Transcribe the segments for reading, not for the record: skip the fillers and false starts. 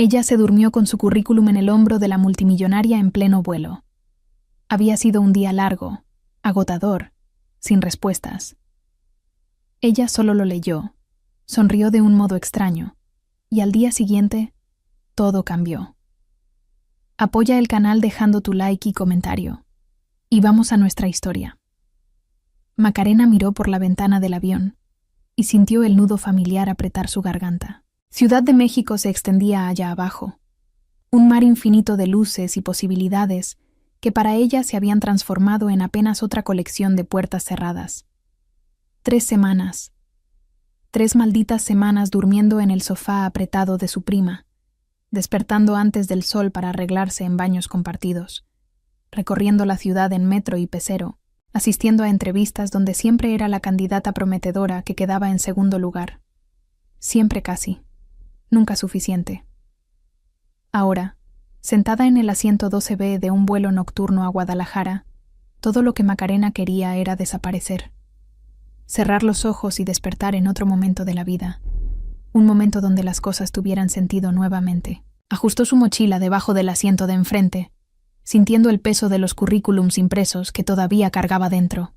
Ella se durmió con su currículum en el hombro de la multimillonaria en pleno vuelo. Había sido un día largo, agotador, sin respuestas. Ella solo lo leyó, sonrió de un modo extraño, y al día siguiente, todo cambió. Apoya el canal dejando tu like y comentario. Y vamos a nuestra historia. Macarena miró por la ventana del avión y sintió el nudo familiar apretar su garganta. Ciudad de México se extendía allá abajo, un mar infinito de luces y posibilidades que para ella se habían transformado en apenas otra colección de puertas cerradas. 3 semanas. 3 malditas semanas durmiendo en el sofá apretado de su prima, despertando antes del sol para arreglarse en baños compartidos, recorriendo la ciudad en metro y pecero, asistiendo a entrevistas donde siempre era la candidata prometedora que quedaba en segundo lugar. Siempre casi. Nunca suficiente. Ahora, sentada en el asiento 12B de un vuelo nocturno a Guadalajara, todo lo que Macarena quería era desaparecer. Cerrar los ojos y despertar en otro momento de la vida. Un momento donde las cosas tuvieran sentido nuevamente. Ajustó su mochila debajo del asiento de enfrente, sintiendo el peso de los currículums impresos que todavía cargaba dentro.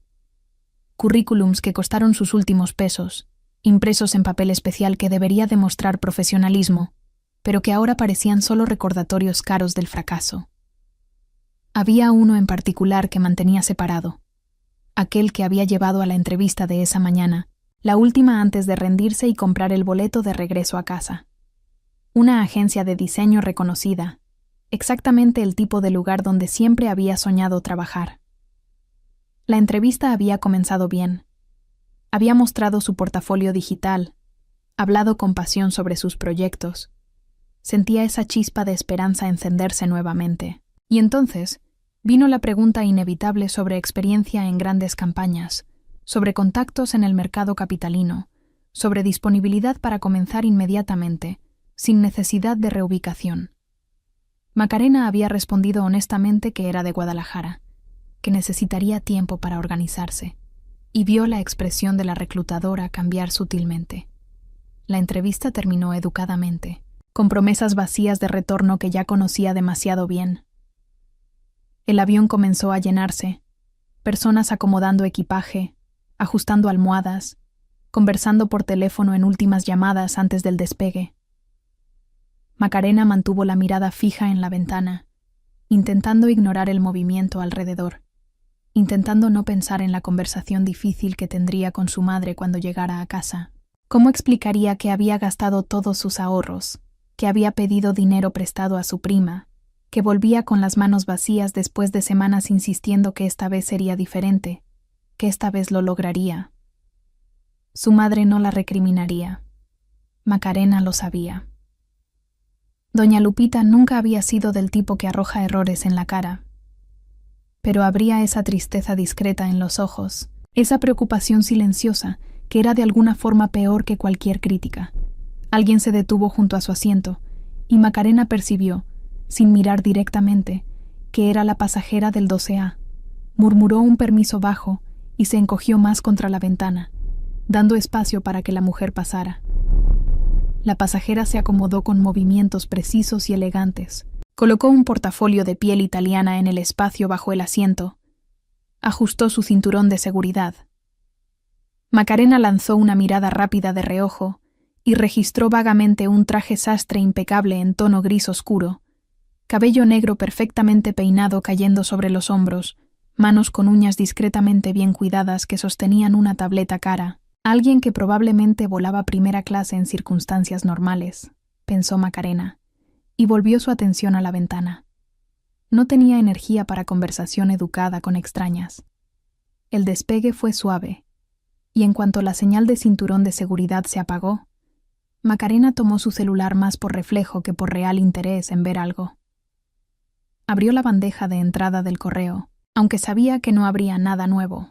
Currículums que costaron sus últimos pesos, impresos en papel especial que debería demostrar profesionalismo, pero que ahora parecían solo recordatorios caros del fracaso. Había uno en particular que mantenía separado, aquel que había llevado a la entrevista de esa mañana, la última antes de rendirse y comprar el boleto de regreso a casa. Una agencia de diseño reconocida, exactamente el tipo de lugar donde siempre había soñado trabajar. La entrevista había comenzado bien. Había mostrado su portafolio digital, hablado con pasión sobre sus proyectos. Sentía esa chispa de esperanza encenderse nuevamente. Y entonces vino la pregunta inevitable sobre experiencia en grandes campañas, sobre contactos en el mercado capitalino, sobre disponibilidad para comenzar inmediatamente, sin necesidad de reubicación. Macarena había respondido honestamente que era de Guadalajara, que necesitaría tiempo para organizarse, y vio la expresión de la reclutadora cambiar sutilmente. La entrevista terminó educadamente, con promesas vacías de retorno que ya conocía demasiado bien. El avión comenzó a llenarse, personas acomodando equipaje, ajustando almohadas, conversando por teléfono en últimas llamadas antes del despegue. Macarena mantuvo la mirada fija en la ventana, intentando ignorar el movimiento alrededor, intentando no pensar en la conversación difícil que tendría con su madre cuando llegara a casa. ¿Cómo explicaría que había gastado todos sus ahorros, que había pedido dinero prestado a su prima, que volvía con las manos vacías después de semanas insistiendo que esta vez sería diferente, que esta vez lo lograría? Su madre no la recriminaría. Macarena lo sabía. Doña Lupita nunca había sido del tipo que arroja errores en la cara. Pero habría esa tristeza discreta en los ojos, esa preocupación silenciosa que era de alguna forma peor que cualquier crítica. Alguien se detuvo junto a su asiento, y Macarena percibió, sin mirar directamente, que era la pasajera del 12A. Murmuró un permiso bajo y se encogió más contra la ventana, dando espacio para que la mujer pasara. La pasajera se acomodó con movimientos precisos y elegantes. Colocó un portafolio de piel italiana en el espacio bajo el asiento. Ajustó su cinturón de seguridad. Macarena lanzó una mirada rápida de reojo y registró vagamente un traje sastre impecable en tono gris oscuro, cabello negro perfectamente peinado cayendo sobre los hombros, manos con uñas discretamente bien cuidadas que sostenían una tableta cara. Alguien que probablemente volaba primera clase en circunstancias normales, pensó Macarena, y volvió su atención a la ventana. No tenía energía para conversación educada con extrañas. El despegue fue suave, y en cuanto la señal de cinturón de seguridad se apagó, Macarena tomó su celular más por reflejo que por real interés en ver algo. Abrió la bandeja de entrada del correo, aunque sabía que no habría nada nuevo.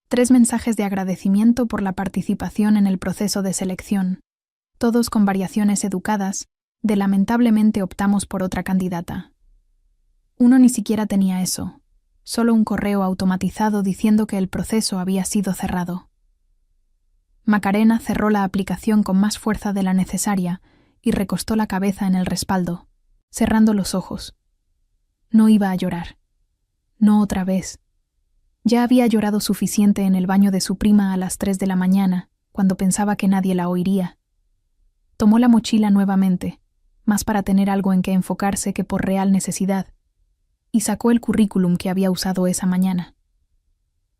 3 mensajes de agradecimiento por la participación en el proceso de selección, todos con variaciones educadas, de lamentablemente optamos por otra candidata. Uno ni siquiera tenía eso, solo un correo automatizado diciendo que el proceso había sido cerrado. Macarena cerró la aplicación con más fuerza de la necesaria y recostó la cabeza en el respaldo, cerrando los ojos. No iba a llorar. No otra vez. Ya había llorado suficiente en el baño de su prima a las 3 de la mañana, cuando pensaba que nadie la oiría. Tomó la mochila nuevamente, más para tener algo en que enfocarse que por real necesidad, y sacó el currículum que había usado esa mañana.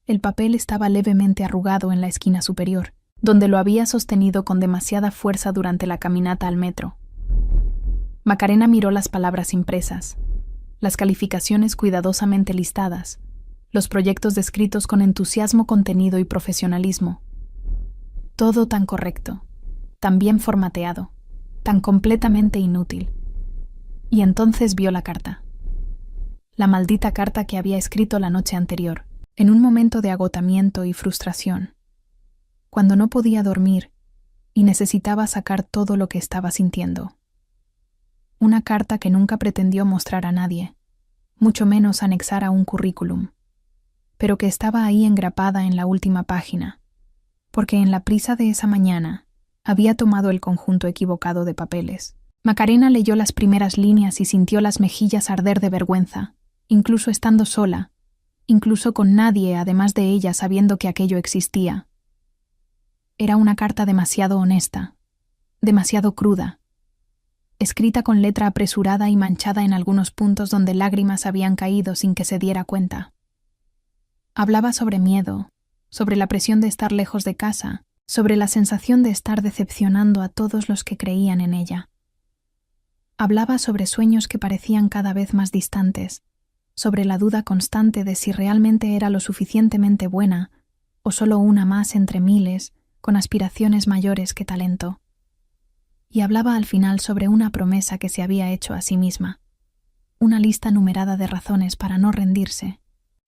El papel estaba levemente arrugado en la esquina superior, donde lo había sostenido con demasiada fuerza durante la caminata al metro. Macarena miró las palabras impresas, las calificaciones cuidadosamente listadas, los proyectos descritos con entusiasmo contenido y profesionalismo. Todo tan correcto, tan bien formateado, tan completamente inútil. Y entonces vio la carta. La maldita carta que había escrito la noche anterior, en un momento de agotamiento y frustración, cuando no podía dormir y necesitaba sacar todo lo que estaba sintiendo. Una carta que nunca pretendió mostrar a nadie, mucho menos anexar a un currículum, pero que estaba ahí engrapada en la última página, porque en la prisa de esa mañana había tomado el conjunto equivocado de papeles. Macarena leyó las primeras líneas y sintió las mejillas arder de vergüenza, incluso estando sola, incluso con nadie además de ella sabiendo que aquello existía. Era una carta demasiado honesta, demasiado cruda, escrita con letra apresurada y manchada en algunos puntos donde lágrimas habían caído sin que se diera cuenta. Hablaba sobre miedo, sobre la presión de estar lejos de casa, sobre la sensación de estar decepcionando a todos los que creían en ella. Hablaba sobre sueños que parecían cada vez más distantes, sobre la duda constante de si realmente era lo suficientemente buena o solo una más entre miles con aspiraciones mayores que talento. Y hablaba al final sobre una promesa que se había hecho a sí misma, una lista numerada de razones para no rendirse,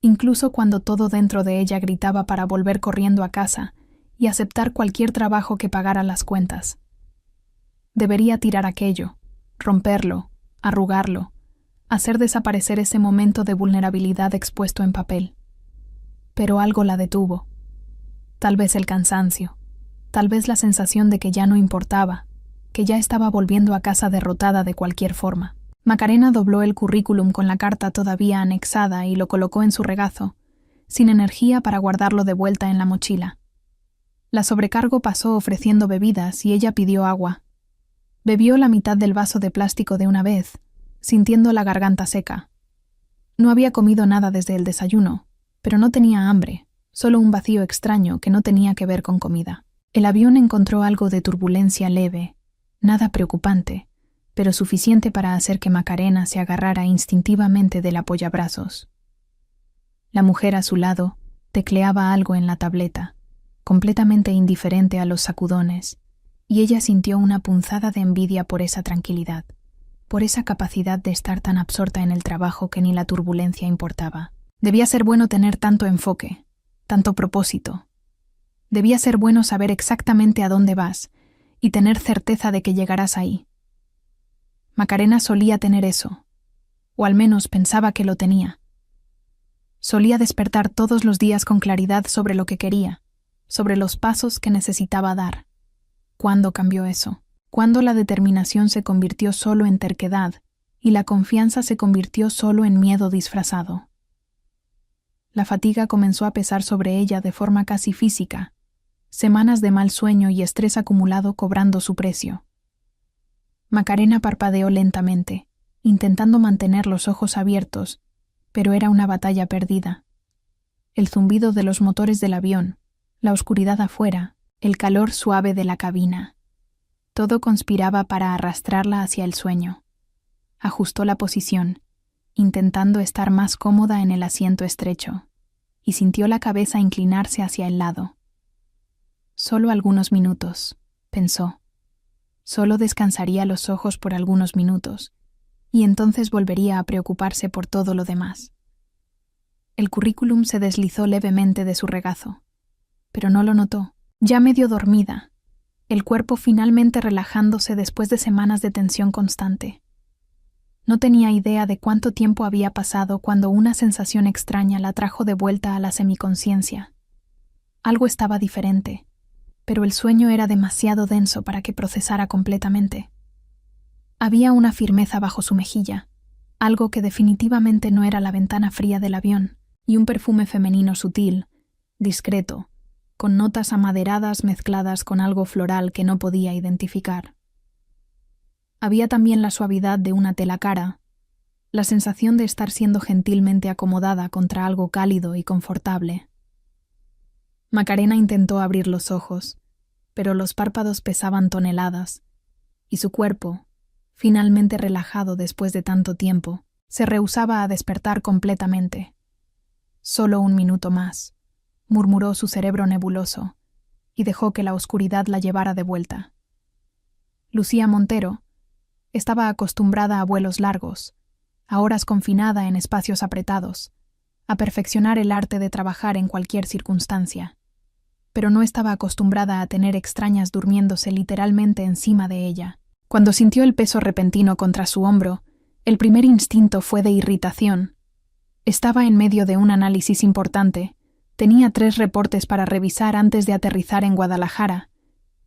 incluso cuando todo dentro de ella gritaba para volver corriendo a casa y aceptar cualquier trabajo que pagara las cuentas. Debería tirar aquello, romperlo, arrugarlo, hacer desaparecer ese momento de vulnerabilidad expuesto en papel. Pero algo la detuvo. Tal vez el cansancio, tal vez la sensación de que ya no importaba, que ya estaba volviendo a casa derrotada de cualquier forma. Macarena dobló el currículum con la carta todavía anexada y lo colocó en su regazo, sin energía para guardarlo de vuelta en la mochila. La sobrecargo pasó ofreciendo bebidas y ella pidió agua. Bebió la mitad del vaso de plástico de una vez, sintiendo la garganta seca. No había comido nada desde el desayuno, pero no tenía hambre, solo un vacío extraño que no tenía que ver con comida. El avión encontró algo de turbulencia leve, nada preocupante, pero suficiente para hacer que Macarena se agarrara instintivamente del apoyabrazos. La mujer a su lado tecleaba algo en la tableta, completamente indiferente a los sacudones, y ella sintió una punzada de envidia por esa tranquilidad, por esa capacidad de estar tan absorta en el trabajo que ni la turbulencia importaba. Debía ser bueno tener tanto enfoque, tanto propósito. Debía ser bueno saber exactamente a dónde vas y tener certeza de que llegarás ahí. Macarena solía tener eso, o al menos pensaba que lo tenía. Solía despertar todos los días con claridad sobre lo que quería, sobre los pasos que necesitaba dar. ¿Cuándo cambió eso? ¿Cuándo la determinación se convirtió solo en terquedad y la confianza se convirtió solo en miedo disfrazado? La fatiga comenzó a pesar sobre ella de forma casi física, semanas de mal sueño y estrés acumulado cobrando su precio. Macarena parpadeó lentamente, intentando mantener los ojos abiertos, pero era una batalla perdida. El zumbido de los motores del avión, la oscuridad afuera, el calor suave de la cabina. Todo conspiraba para arrastrarla hacia el sueño. Ajustó la posición, intentando estar más cómoda en el asiento estrecho, y sintió la cabeza inclinarse hacia el lado. Solo algunos minutos, pensó. Solo descansaría los ojos por algunos minutos, y entonces volvería a preocuparse por todo lo demás. El currículum se deslizó levemente de su regazo, pero no lo notó, ya medio dormida, el cuerpo finalmente relajándose después de semanas de tensión constante. No tenía idea de cuánto tiempo había pasado cuando una sensación extraña la trajo de vuelta a la semiconciencia. Algo estaba diferente, pero el sueño era demasiado denso para que procesara completamente. Había una firmeza bajo su mejilla, algo que definitivamente no era la ventana fría del avión, y un perfume femenino sutil, discreto, con notas amaderadas mezcladas con algo floral que no podía identificar. Había también la suavidad de una tela cara, la sensación de estar siendo gentilmente acomodada contra algo cálido y confortable. Macarena intentó abrir los ojos, pero los párpados pesaban toneladas, y su cuerpo, finalmente relajado después de tanto tiempo, se rehusaba a despertar completamente. «Solo un minuto más», murmuró su cerebro nebuloso, y dejó que la oscuridad la llevara de vuelta. Lucía Montero estaba acostumbrada a vuelos largos, a horas confinada en espacios apretados, a perfeccionar el arte de trabajar en cualquier circunstancia, pero no estaba acostumbrada a tener extrañas durmiéndose literalmente encima de ella. Cuando sintió el peso repentino contra su hombro, el primer instinto fue de irritación. Estaba en medio de un análisis importante, tenía 3 reportes para revisar antes de aterrizar en Guadalajara,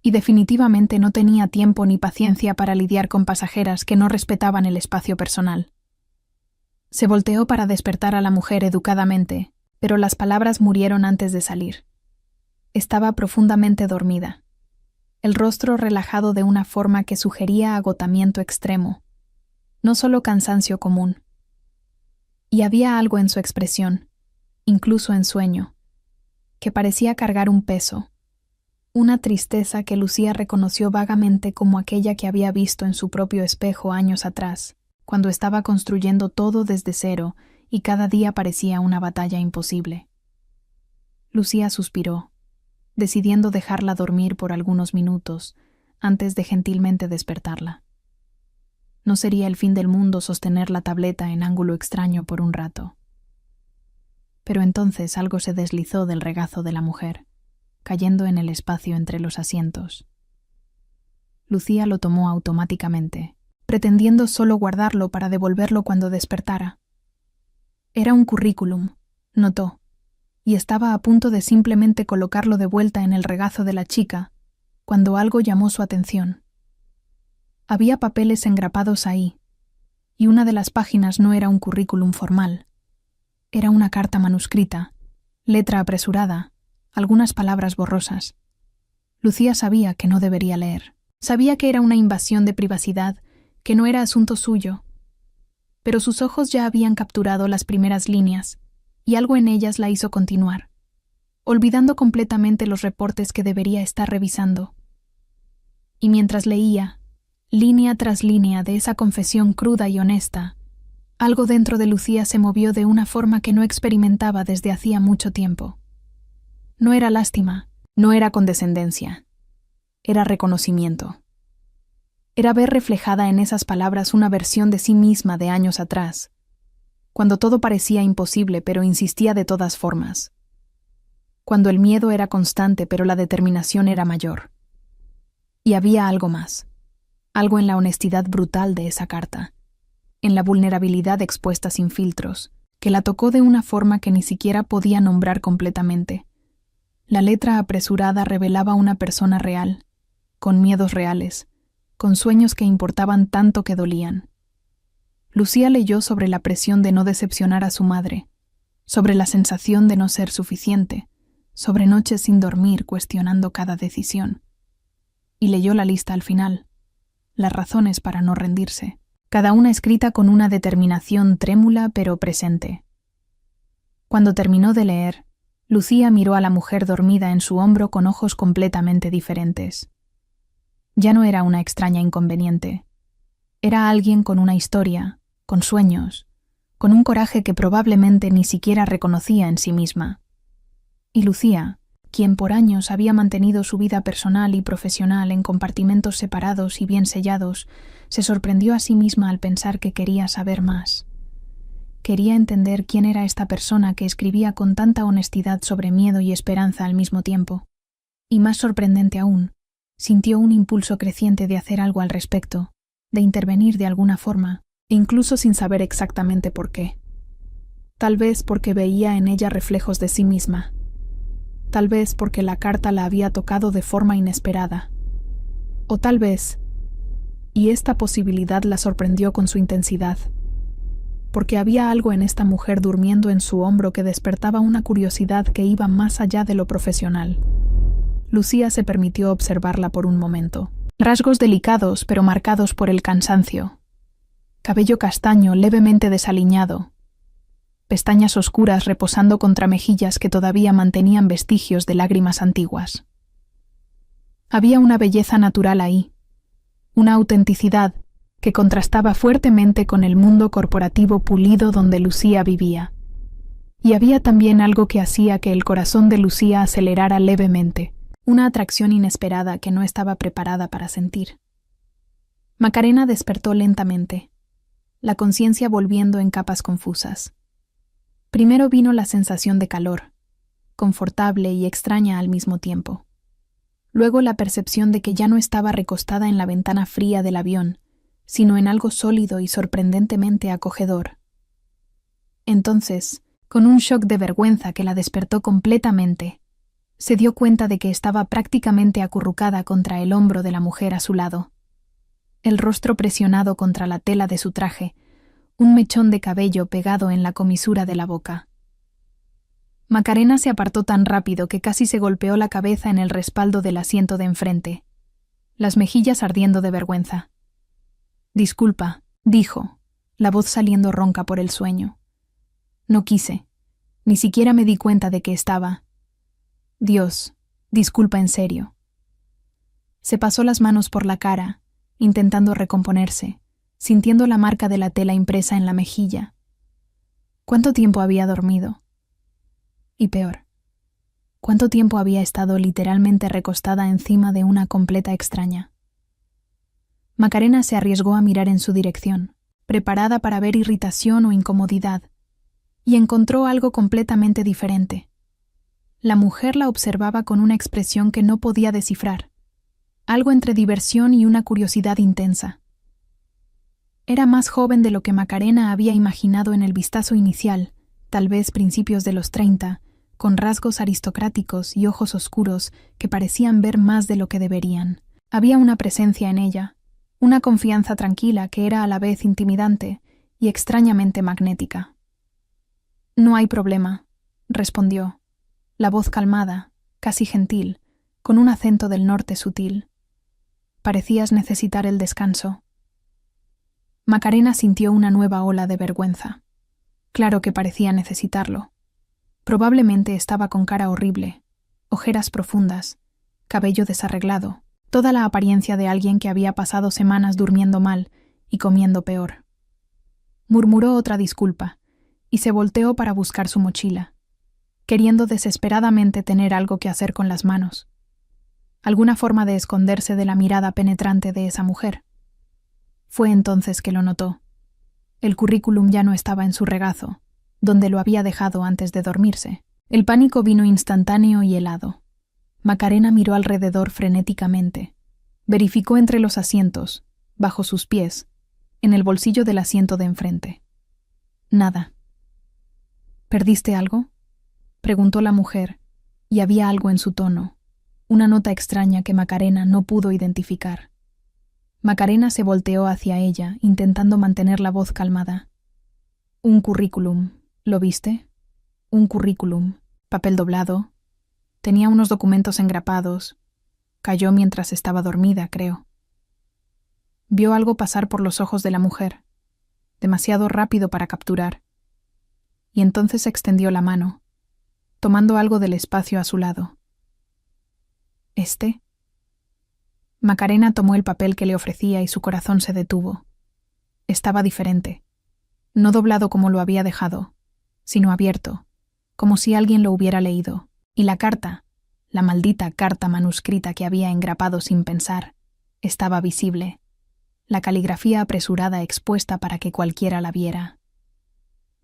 y definitivamente no tenía tiempo ni paciencia para lidiar con pasajeras que no respetaban el espacio personal. Se volteó para despertar a la mujer educadamente, pero las palabras murieron antes de salir. Estaba profundamente dormida, el rostro relajado de una forma que sugería agotamiento extremo, no solo cansancio común. Y había algo en su expresión, incluso en sueño, que parecía cargar un peso, una tristeza que Lucía reconoció vagamente como aquella que había visto en su propio espejo años atrás, cuando estaba construyendo todo desde cero y cada día parecía una batalla imposible. Lucía suspiró, decidiendo dejarla dormir por algunos minutos antes de gentilmente despertarla. No sería el fin del mundo sostener la tableta en ángulo extraño por un rato. Pero entonces algo se deslizó del regazo de la mujer, cayendo en el espacio entre los asientos. Lucía lo tomó automáticamente, pretendiendo solo guardarlo para devolverlo cuando despertara. Era un currículum, notó, y estaba a punto de simplemente colocarlo de vuelta en el regazo de la chica, cuando algo llamó su atención. Había papeles engrapados ahí, y una de las páginas no era un currículum formal. Era una carta manuscrita, letra apresurada, algunas palabras borrosas. Lucía sabía que no debería leer. Sabía que era una invasión de privacidad, que no era asunto suyo. Pero sus ojos ya habían capturado las primeras líneas, y algo en ellas la hizo continuar, olvidando completamente los reportes que debería estar revisando. Y mientras leía, línea tras línea de esa confesión cruda y honesta, algo dentro de Lucía se movió de una forma que no experimentaba desde hacía mucho tiempo. No era lástima, no era condescendencia, era reconocimiento. Era ver reflejada en esas palabras una versión de sí misma de años atrás, cuando todo parecía imposible pero insistía de todas formas, cuando el miedo era constante pero la determinación era mayor. Y había algo más, algo en la honestidad brutal de esa carta, en la vulnerabilidad expuesta sin filtros, que la tocó de una forma que ni siquiera podía nombrar completamente. La letra apresurada revelaba una persona real, con miedos reales, con sueños que importaban tanto que dolían. Lucía leyó sobre la presión de no decepcionar a su madre, sobre la sensación de no ser suficiente, sobre noches sin dormir cuestionando cada decisión. Y leyó la lista al final, las razones para no rendirse, cada una escrita con una determinación trémula pero presente. Cuando terminó de leer, Lucía miró a la mujer dormida en su hombro con ojos completamente diferentes. Ya no era una extraña inconveniente. Era alguien con una historia, con sueños, con un coraje que probablemente ni siquiera reconocía en sí misma. Y Lucía, quien por años había mantenido su vida personal y profesional en compartimentos separados y bien sellados, se sorprendió a sí misma al pensar que quería saber más. Quería entender quién era esta persona que escribía con tanta honestidad sobre miedo y esperanza al mismo tiempo. Y más sorprendente aún, sintió un impulso creciente de hacer algo al respecto, de intervenir de alguna forma, incluso sin saber exactamente por qué. Tal vez porque veía en ella reflejos de sí misma. Tal vez porque la carta la había tocado de forma inesperada. O tal vez, y esta posibilidad la sorprendió con su intensidad, porque había algo en esta mujer durmiendo en su hombro que despertaba una curiosidad que iba más allá de lo profesional. Lucía se permitió observarla por un momento. Rasgos delicados pero marcados por el cansancio. Cabello castaño levemente desaliñado. Pestañas oscuras reposando contra mejillas que todavía mantenían vestigios de lágrimas antiguas. Había una belleza natural ahí, una autenticidad que contrastaba fuertemente con el mundo corporativo pulido donde Lucía vivía. Y había también algo que hacía que el corazón de Lucía acelerara levemente, una atracción inesperada que no estaba preparada para sentir. Macarena despertó lentamente, la conciencia volviendo en capas confusas. Primero vino la sensación de calor, confortable y extraña al mismo tiempo. Luego la percepción de que ya no estaba recostada en la ventana fría del avión, sino en algo sólido y sorprendentemente acogedor. Entonces, con un shock de vergüenza que la despertó completamente, se dio cuenta de que estaba prácticamente acurrucada contra el hombro de la mujer a su lado. El rostro presionado contra la tela de su traje, un mechón de cabello pegado en la comisura de la boca. Macarena se apartó tan rápido que casi se golpeó la cabeza en el respaldo del asiento de enfrente, las mejillas ardiendo de vergüenza. «Disculpa», dijo, la voz saliendo ronca por el sueño. «No quise. Ni siquiera me di cuenta de que estaba. Dios, disculpa en serio». Se pasó las manos por la cara, intentando recomponerse, sintiendo la marca de la tela impresa en la mejilla. ¿Cuánto tiempo había dormido? Y peor, ¿cuánto tiempo había estado literalmente recostada encima de una completa extraña? Macarena se arriesgó a mirar en su dirección, preparada para ver irritación o incomodidad, y encontró algo completamente diferente. La mujer la observaba con una expresión que no podía descifrar, algo entre diversión y una curiosidad intensa. Era más joven de lo que Macarena había imaginado en el vistazo inicial, tal vez principios de los 30, con rasgos aristocráticos y ojos oscuros que parecían ver más de lo que deberían. Había una presencia en ella, una confianza tranquila que era a la vez intimidante y extrañamente magnética. «No hay problema», respondió, la voz calmada, casi gentil, con un acento del norte sutil. «Parecías necesitar el descanso». Macarena sintió una nueva ola de vergüenza. Claro que parecía necesitarlo. Probablemente estaba con cara horrible, ojeras profundas, cabello desarreglado, toda la apariencia de alguien que había pasado semanas durmiendo mal y comiendo peor. Murmuró otra disculpa y se volteó para buscar su mochila, queriendo desesperadamente tener algo que hacer con las manos, alguna forma de esconderse de la mirada penetrante de esa mujer. Fue entonces que lo notó. El currículum ya no estaba en su regazo, donde lo había dejado antes de dormirse. El pánico vino instantáneo y helado. Macarena miró alrededor frenéticamente. Verificó entre los asientos, bajo sus pies, en el bolsillo del asiento de enfrente. Nada. ¿Perdiste algo?, preguntó la mujer, y había algo en su tono, una nota extraña que Macarena no pudo identificar. Macarena se volteó hacia ella, intentando mantener la voz calmada. «Un currículum, ¿lo viste? Un currículum, papel doblado. Tenía unos documentos engrapados. Cayó mientras estaba dormida, creo». Vio algo pasar por los ojos de la mujer, demasiado rápido para capturar, y entonces extendió la mano, tomando algo del espacio a su lado. «¿Este?» Macarena tomó el papel que le ofrecía y su corazón se detuvo. Estaba diferente, no doblado como lo había dejado, sino abierto, como si alguien lo hubiera leído, y la carta, la maldita carta manuscrita que había engrapado sin pensar, estaba visible, la caligrafía apresurada expuesta para que cualquiera la viera.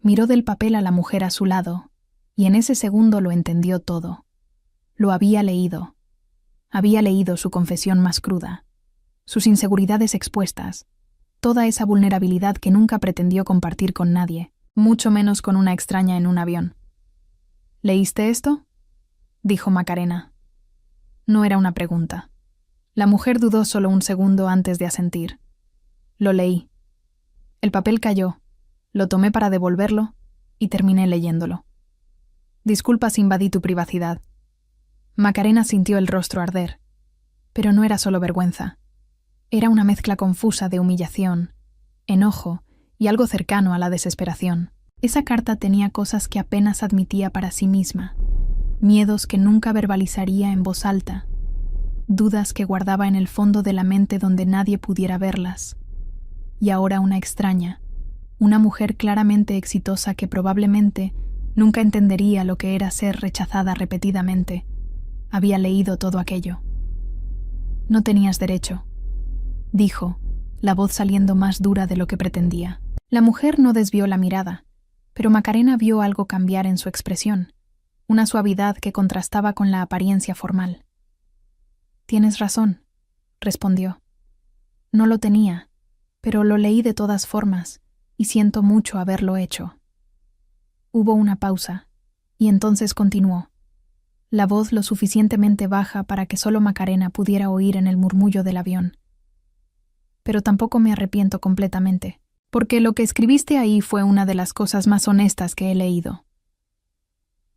Miró del papel a la mujer a su lado, y en ese segundo lo entendió todo. Lo había leído. Había leído su confesión más cruda, sus inseguridades expuestas, toda esa vulnerabilidad que nunca pretendió compartir con nadie, mucho menos con una extraña en un avión. «¿Leíste esto?», dijo Macarena. No era una pregunta. La mujer dudó solo un segundo antes de asentir. Lo leí. El papel cayó, lo tomé para devolverlo y terminé leyéndolo. Disculpa si invadí tu privacidad. Macarena sintió el rostro arder, pero no era solo vergüenza. Era una mezcla confusa de humillación, enojo y algo cercano a la desesperación. Esa carta tenía cosas que apenas admitía para sí misma, miedos que nunca verbalizaría en voz alta, dudas que guardaba en el fondo de la mente donde nadie pudiera verlas. Y ahora una extraña, una mujer claramente exitosa que probablemente nunca entendería lo que era ser rechazada repetidamente, había leído todo aquello. No tenías derecho, dijo, la voz saliendo más dura de lo que pretendía. La mujer no desvió la mirada, pero Macarena vio algo cambiar en su expresión, una suavidad que contrastaba con la apariencia formal. Tienes razón, respondió. No lo tenía, pero lo leí de todas formas, y siento mucho haberlo hecho. Hubo una pausa, y entonces continuó, la voz lo suficientemente baja para que solo Macarena pudiera oír en el murmullo del avión. Pero tampoco me arrepiento completamente, porque lo que escribiste ahí fue una de las cosas más honestas que he leído.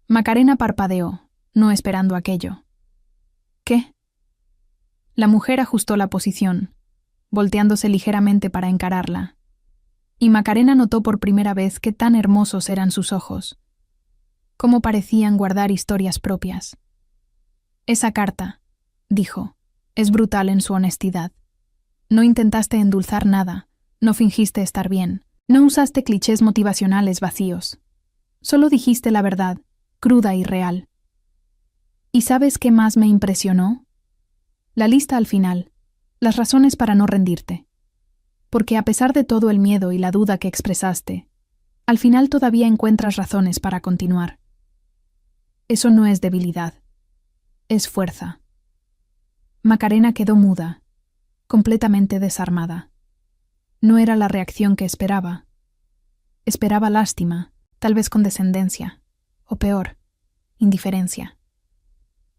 Macarena parpadeó, no esperando aquello. ¿Qué? La mujer ajustó la posición, volteándose ligeramente para encararla, y Macarena notó por primera vez qué tan hermosos eran sus ojos, cómo parecían guardar historias propias. Esa carta, dijo, es brutal en su honestidad. No intentaste endulzar nada, no fingiste estar bien, no usaste clichés motivacionales vacíos. Solo dijiste la verdad, cruda y real. ¿Y sabes qué más me impresionó? La lista al final, las razones para no rendirte. Porque a pesar de todo el miedo y la duda que expresaste, al final todavía encuentras razones para continuar. Eso no es debilidad, es fuerza. Macarena quedó muda, completamente desarmada. No era la reacción que esperaba. Esperaba lástima, tal vez condescendencia, o peor, indiferencia.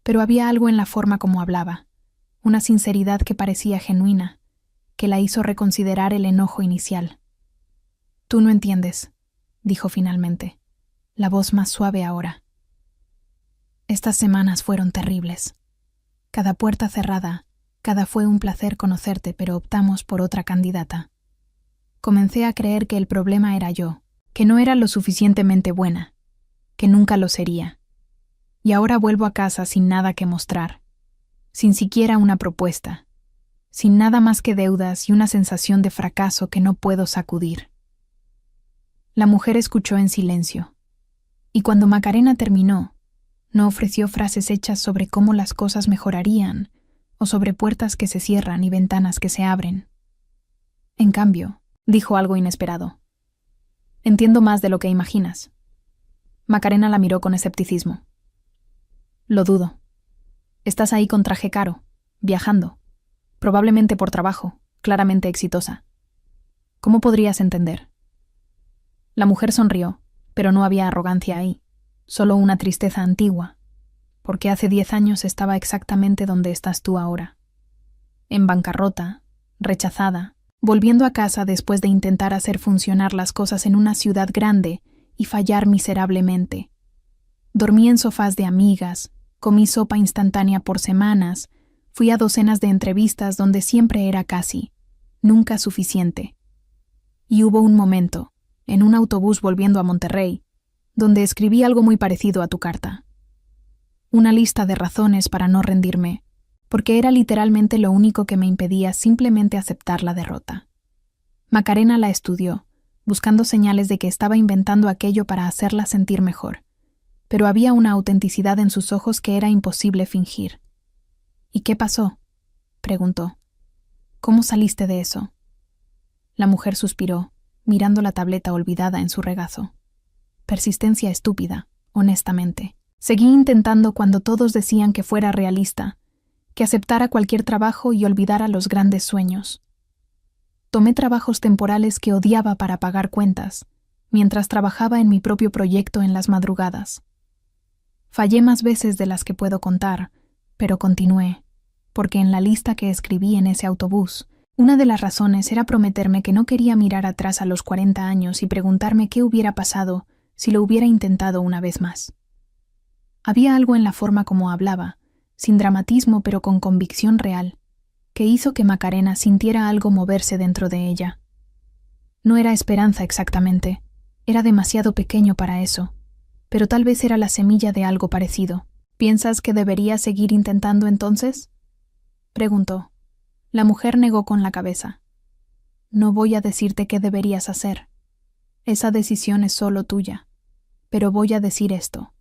Pero había algo en la forma como hablaba, una sinceridad que parecía genuina, que la hizo reconsiderar el enojo inicial. Tú no entiendes, dijo finalmente, la voz más suave ahora. Estas semanas fueron terribles. Cada puerta cerrada, cada fue un placer conocerte, pero optamos por otra candidata. Comencé a creer que el problema era yo, que no era lo suficientemente buena, que nunca lo sería. Y ahora vuelvo a casa sin nada que mostrar, sin siquiera una propuesta, sin nada más que deudas y una sensación de fracaso que no puedo sacudir. La mujer escuchó en silencio, y cuando Macarena terminó, no ofreció frases hechas sobre cómo las cosas mejorarían, o sobre puertas que se cierran y ventanas que se abren. En cambio, dijo algo inesperado. Entiendo más de lo que imaginas. Macarena la miró con escepticismo. Lo dudo. Estás ahí con traje caro, viajando, probablemente por trabajo, claramente exitosa. ¿Cómo podrías entender? La mujer sonrió, pero no había arrogancia ahí, solo una tristeza antigua, porque hace 10 años estaba exactamente donde estás tú ahora. En bancarrota, rechazada, volviendo a casa después de intentar hacer funcionar las cosas en una ciudad grande y fallar miserablemente. Dormí en sofás de amigas, comí sopa instantánea por semanas, fui a docenas de entrevistas donde siempre era casi, nunca suficiente. Y hubo un momento, en un autobús volviendo a Monterrey, donde escribí algo muy parecido a tu carta. Una lista de razones para no rendirme, porque era literalmente lo único que me impedía simplemente aceptar la derrota. Macarena la estudió, buscando señales de que estaba inventando aquello para hacerla sentir mejor, pero había una autenticidad en sus ojos que era imposible fingir. ¿Y qué pasó?, preguntó. ¿Cómo saliste de eso? La mujer suspiró, mirando la tableta olvidada en su regazo. Persistencia estúpida, honestamente. Seguí intentando cuando todos decían que fuera realista, que aceptara cualquier trabajo y olvidara los grandes sueños. Tomé trabajos temporales que odiaba para pagar cuentas, mientras trabajaba en mi propio proyecto en las madrugadas. Fallé más veces de las que puedo contar, pero continué, porque en la lista que escribí en ese autobús Una de las razones era prometerme que no quería mirar atrás a los 40 años y preguntarme qué hubiera pasado si lo hubiera intentado una vez más. Había algo en la forma como hablaba, sin dramatismo pero con convicción real, que hizo que Macarena sintiera algo moverse dentro de ella. No era esperanza exactamente, era demasiado pequeño para eso, pero tal vez era la semilla de algo parecido. ¿Piensas que debería seguir intentando entonces?, preguntó. La mujer negó con la cabeza. No voy a decirte qué deberías hacer. Esa decisión es solo tuya. Pero voy a decir esto.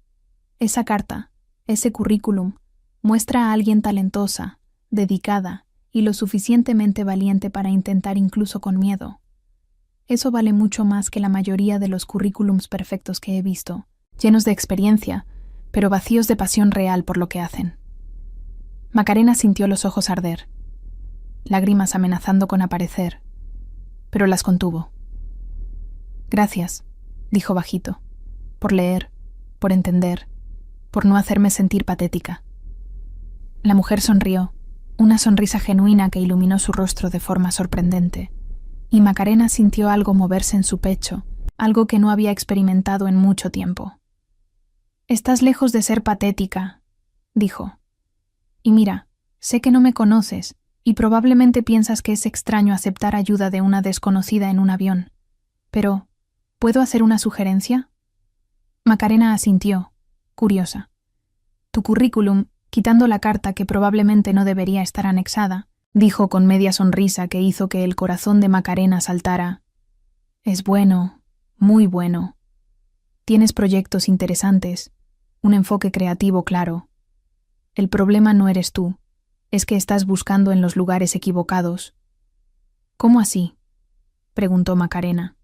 Esa carta, ese currículum, muestra a alguien talentosa, dedicada y lo suficientemente valiente para intentar incluso con miedo. Eso vale mucho más que la mayoría de los currículums perfectos que he visto, llenos de experiencia, pero vacíos de pasión real por lo que hacen. Macarena sintió los ojos arder, lágrimas amenazando con aparecer, pero las contuvo. Gracias, dijo bajito, por leer, por entender, por no hacerme sentir patética. La mujer sonrió, una sonrisa genuina que iluminó su rostro de forma sorprendente, y Macarena sintió algo moverse en su pecho, algo que no había experimentado en mucho tiempo. Estás lejos de ser patética, dijo. Y mira, sé que no me conoces, y probablemente piensas que es extraño aceptar ayuda de una desconocida en un avión. Pero, ¿puedo hacer una sugerencia? Macarena asintió, curiosa. Tu currículum, quitando la carta que probablemente no debería estar anexada, dijo con media sonrisa que hizo que el corazón de Macarena saltara. Es bueno, muy bueno. Tienes proyectos interesantes, un enfoque creativo claro. El problema no eres tú, es que estás buscando en los lugares equivocados. ¿Cómo así?, preguntó Macarena.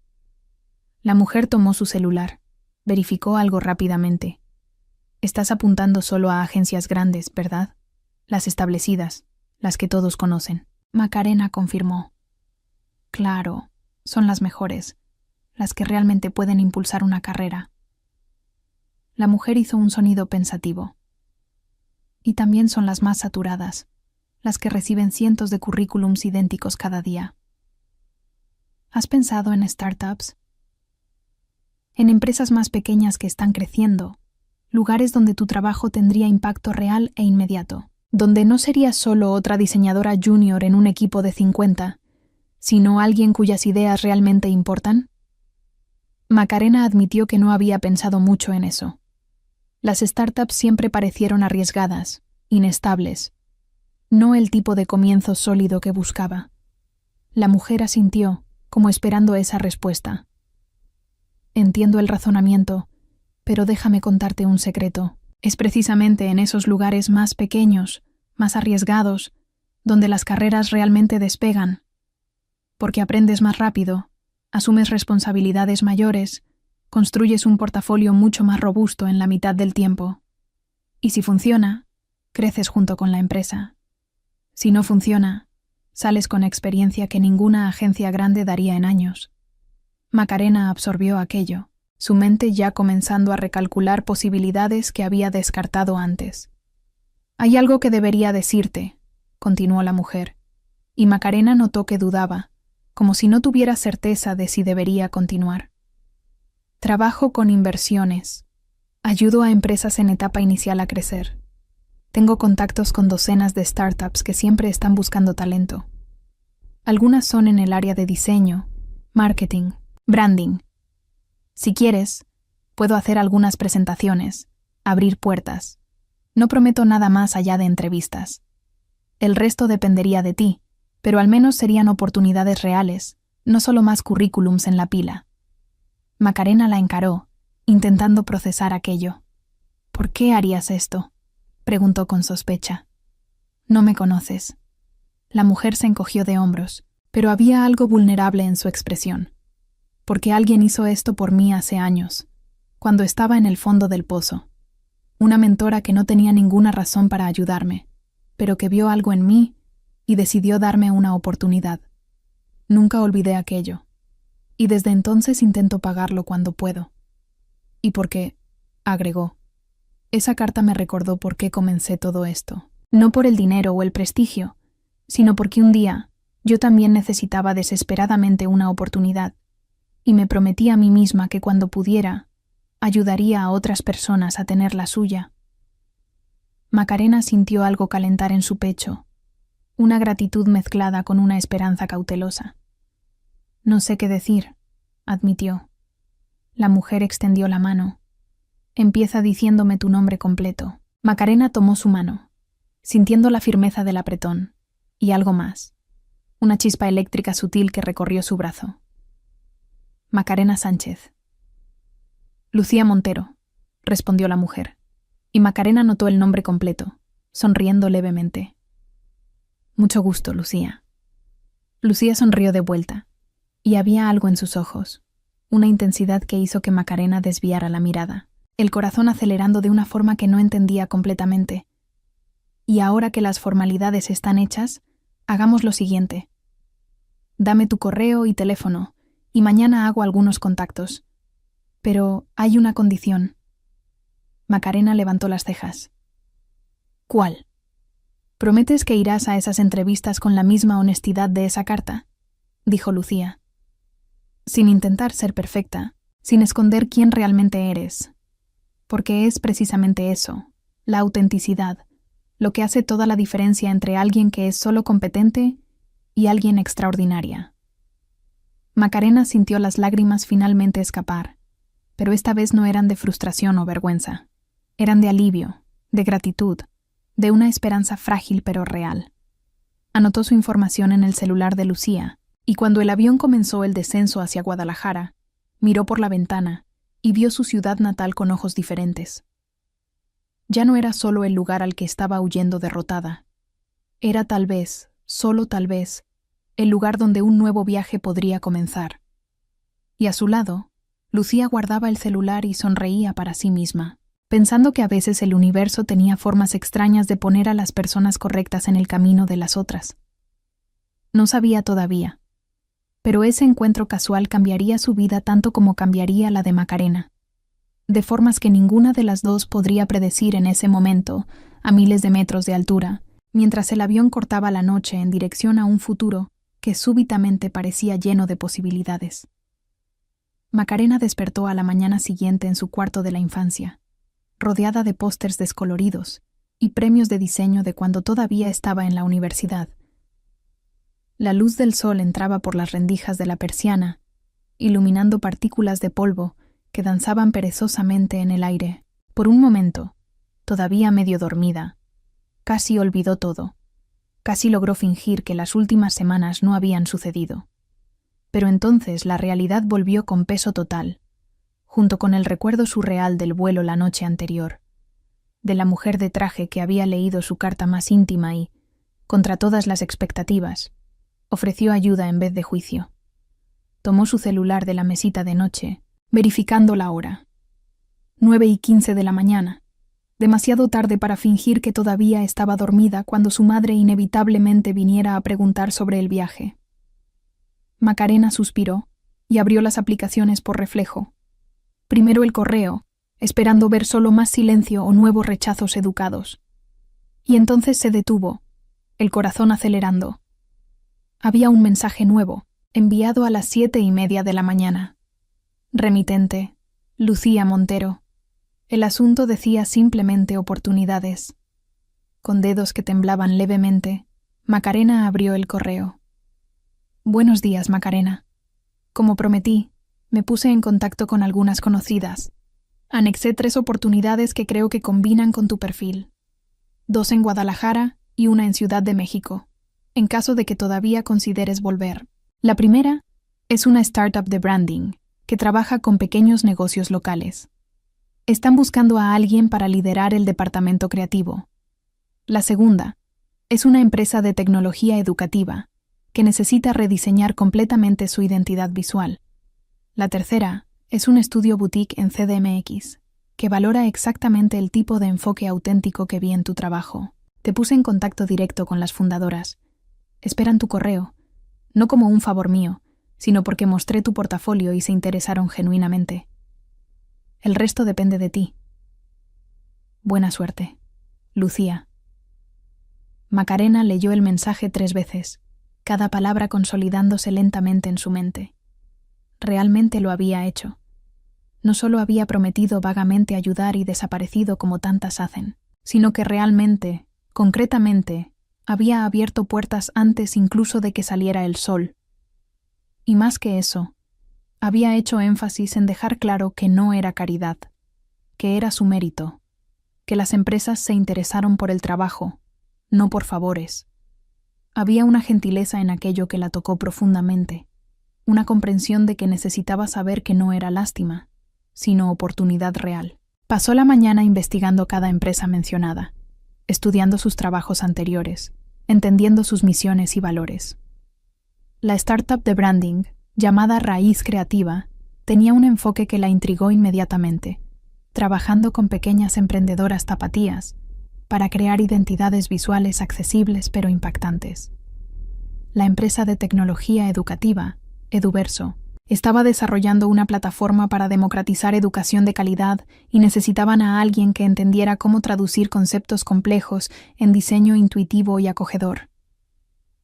La mujer tomó su celular, verificó algo rápidamente. Estás apuntando solo a agencias grandes, ¿verdad? Las establecidas, las que todos conocen. Macarena confirmó. Claro, son las mejores, las que realmente pueden impulsar una carrera. La mujer hizo un sonido pensativo. Y también son las más saturadas, las que reciben cientos de currículums idénticos cada día. ¿Has pensado en startups? En empresas más pequeñas que están creciendo, lugares donde tu trabajo tendría impacto real e inmediato, donde no serías solo otra diseñadora junior en un equipo de 50, sino alguien cuyas ideas realmente importan. Macarena admitió que no había pensado mucho en eso. Las startups siempre parecieron arriesgadas, inestables, no el tipo de comienzo sólido que buscaba. La mujer asintió, como esperando esa respuesta. Entiendo el razonamiento, pero déjame contarte un secreto. Es precisamente en esos lugares más pequeños, más arriesgados, donde las carreras realmente despegan. Porque aprendes más rápido, asumes responsabilidades mayores, construyes un portafolio mucho más robusto en la mitad del tiempo. Y si funciona, creces junto con la empresa. Si no funciona, sales con experiencia que ninguna agencia grande daría en años. Macarena absorbió aquello, su mente ya comenzando a recalcular posibilidades que había descartado antes. Hay algo que debería decirte, continuó la mujer, y Macarena notó que dudaba, como si no tuviera certeza de si debería continuar. Trabajo con inversiones. Ayudo a empresas en etapa inicial a crecer. Tengo contactos con docenas de startups que siempre están buscando talento. Algunas son en el área de diseño, marketing, branding. Si quieres, puedo hacer algunas presentaciones, abrir puertas. No prometo nada más allá de entrevistas. El resto dependería de ti, pero al menos serían oportunidades reales, no solo más currículums en la pila. Macarena la encaró, intentando procesar aquello. ¿Por qué harías esto?, preguntó con sospecha. No me conoces. La mujer se encogió de hombros, pero había algo vulnerable en su expresión. Porque alguien hizo esto por mí hace años, cuando estaba en el fondo del pozo. Una mentora que no tenía ninguna razón para ayudarme, pero que vio algo en mí y decidió darme una oportunidad. Nunca olvidé aquello, y desde entonces intento pagarlo cuando puedo. Y porque, agregó, esa carta me recordó por qué comencé todo esto. No por el dinero o el prestigio, sino porque un día, Yo también necesitaba desesperadamente una oportunidad, y me prometí a mí misma que cuando pudiera, ayudaría a otras personas a tener la suya. Macarena sintió algo calentar en su pecho, una gratitud mezclada con una esperanza cautelosa. No sé qué decir, admitió. La mujer extendió la mano. Empieza diciéndome tu nombre completo. Macarena tomó su mano, sintiendo la firmeza del apretón, y algo más, una chispa eléctrica sutil que recorrió su brazo. Macarena Sánchez. Lucía Montero, respondió la mujer, y Macarena notó el nombre completo, sonriendo levemente. Mucho gusto, Lucía. Lucía sonrió de vuelta, y había algo en sus ojos, una intensidad que hizo que Macarena desviara la mirada, el corazón acelerando de una forma que no entendía completamente. Y ahora que las formalidades están hechas, hagamos lo siguiente. Dame tu correo y teléfono, y mañana hago algunos contactos. Pero hay una condición. Macarena levantó las cejas. ¿Cuál? ¿Prometes que irás a esas entrevistas con la misma honestidad de esa carta? Dijo Lucía. Sin intentar ser perfecta, sin esconder quién realmente eres. Porque es precisamente eso, la autenticidad, lo que hace toda la diferencia entre alguien que es solo competente y alguien extraordinaria. Macarena sintió las lágrimas finalmente escapar, pero esta vez no eran de frustración o vergüenza. Eran de alivio, de gratitud, de una esperanza frágil pero real. Anotó su información en el celular de Lucía, y cuando el avión comenzó el descenso hacia Guadalajara, miró por la ventana y vio su ciudad natal con ojos diferentes. Ya no era solo el lugar al que estaba huyendo derrotada. Era tal vez, solo tal vez, el lugar donde un nuevo viaje podría comenzar. Y a su lado, Lucía guardaba el celular y sonreía para sí misma, pensando que a veces el universo tenía formas extrañas de poner a las personas correctas en el camino de las otras. No sabía todavía, pero ese encuentro casual cambiaría su vida tanto como cambiaría la de Macarena, de formas que ninguna de las dos podría predecir en ese momento, a miles de metros de altura, mientras el avión cortaba la noche en dirección a un futuro que súbitamente parecía lleno de posibilidades. Macarena despertó a la mañana siguiente en su cuarto de la infancia, rodeada de pósters descoloridos y premios de diseño de cuando todavía estaba en la universidad. La luz del sol entraba por las rendijas de la persiana, iluminando partículas de polvo que danzaban perezosamente en el aire. Por un momento, todavía medio dormida, casi olvidó todo. Casi logró fingir que las últimas semanas no habían sucedido. Pero entonces la realidad volvió con peso total, junto con el recuerdo surreal del vuelo la noche anterior, de la mujer de traje que había leído su carta más íntima y, contra todas las expectativas, ofreció ayuda en vez de juicio. Tomó su celular de la mesita de noche, verificando la hora. 9:15 de la mañana, demasiado tarde para fingir que todavía estaba dormida cuando su madre inevitablemente viniera a preguntar sobre el viaje. Macarena suspiró y abrió las aplicaciones por reflejo. Primero el correo, esperando ver solo más silencio o nuevos rechazos educados. Y entonces se detuvo, el corazón acelerando. Había un mensaje nuevo, enviado a las 7:30 de la mañana. Remitente, Lucía Montero. El asunto decía simplemente oportunidades. Con dedos que temblaban levemente, Macarena abrió el correo. Buenos días, Macarena. Como prometí, me puse en contacto con algunas conocidas. Anexé 3 oportunidades que creo que combinan con tu perfil. 2 en Guadalajara y 1 en Ciudad de México, en caso de que todavía consideres volver. La primera es una startup de branding que trabaja con pequeños negocios locales. Están buscando a alguien para liderar el departamento creativo. La segunda es una empresa de tecnología educativa que necesita rediseñar completamente su identidad visual. La tercera es un estudio boutique en CDMX que valora exactamente el tipo de enfoque auténtico que vi en tu trabajo. Te puse en contacto directo con las fundadoras. Esperan tu correo, no como un favor mío, sino porque mostré tu portafolio y se interesaron genuinamente. El resto depende de ti. Buena suerte. Lucía. Macarena leyó el mensaje 3 veces, cada palabra consolidándose lentamente en su mente. Realmente lo había hecho. No solo había prometido vagamente ayudar y desaparecido como tantas hacen, sino que realmente, concretamente, había abierto puertas antes incluso de que saliera el sol. Y más que eso, había hecho énfasis en dejar claro que no era caridad, que era su mérito, que las empresas se interesaron por el trabajo, no por favores. Había una gentileza en aquello que la tocó profundamente, una comprensión de que necesitaba saber que no era lástima, sino oportunidad real. Pasó la mañana investigando cada empresa mencionada, estudiando sus trabajos anteriores, entendiendo sus misiones y valores. La startup de branding, llamada Raíz Creativa, tenía un enfoque que la intrigó inmediatamente, trabajando con pequeñas emprendedoras tapatías para crear identidades visuales accesibles pero impactantes. La empresa de tecnología educativa, Eduverso, estaba desarrollando una plataforma para democratizar educación de calidad y necesitaban a alguien que entendiera cómo traducir conceptos complejos en diseño intuitivo y acogedor.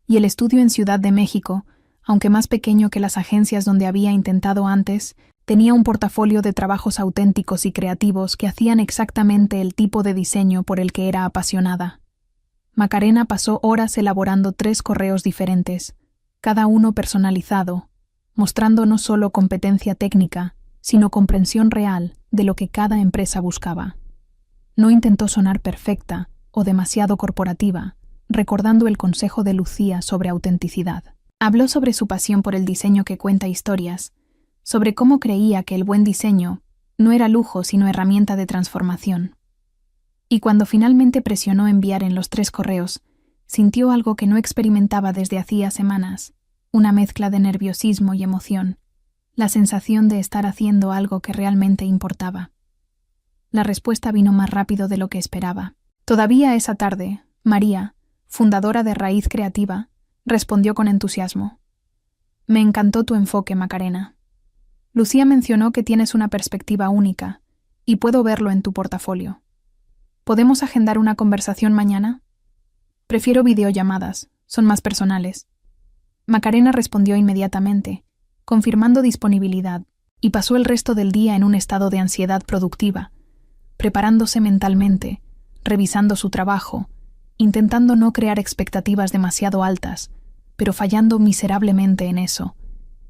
Y el estudio en Ciudad de México, aunque más pequeño que las agencias donde había intentado antes, tenía un portafolio de trabajos auténticos y creativos que hacían exactamente el tipo de diseño por el que era apasionada. Macarena pasó horas elaborando 3 correos diferentes, cada uno personalizado, mostrando no solo competencia técnica, sino comprensión real de lo que cada empresa buscaba. No intentó sonar perfecta o demasiado corporativa, recordando el consejo de Lucía sobre autenticidad. Habló sobre su pasión por el diseño que cuenta historias, sobre cómo creía que el buen diseño no era lujo sino herramienta de transformación. Y cuando finalmente presionó enviar en los 3 correos, sintió algo que no experimentaba desde hacía semanas, una mezcla de nerviosismo y emoción, la sensación de estar haciendo algo que realmente importaba. La respuesta vino más rápido de lo que esperaba. Todavía esa tarde, María, fundadora de Raíz Creativa, respondió con entusiasmo. Me encantó tu enfoque, Macarena. Lucía mencionó que tienes una perspectiva única, y puedo verlo en tu portafolio. ¿Podemos agendar una conversación mañana? Prefiero videollamadas, son más personales. Macarena respondió inmediatamente, confirmando disponibilidad, y pasó el resto del día en un estado de ansiedad productiva, preparándose mentalmente, revisando su trabajo, intentando no crear expectativas demasiado altas, pero fallando miserablemente en eso.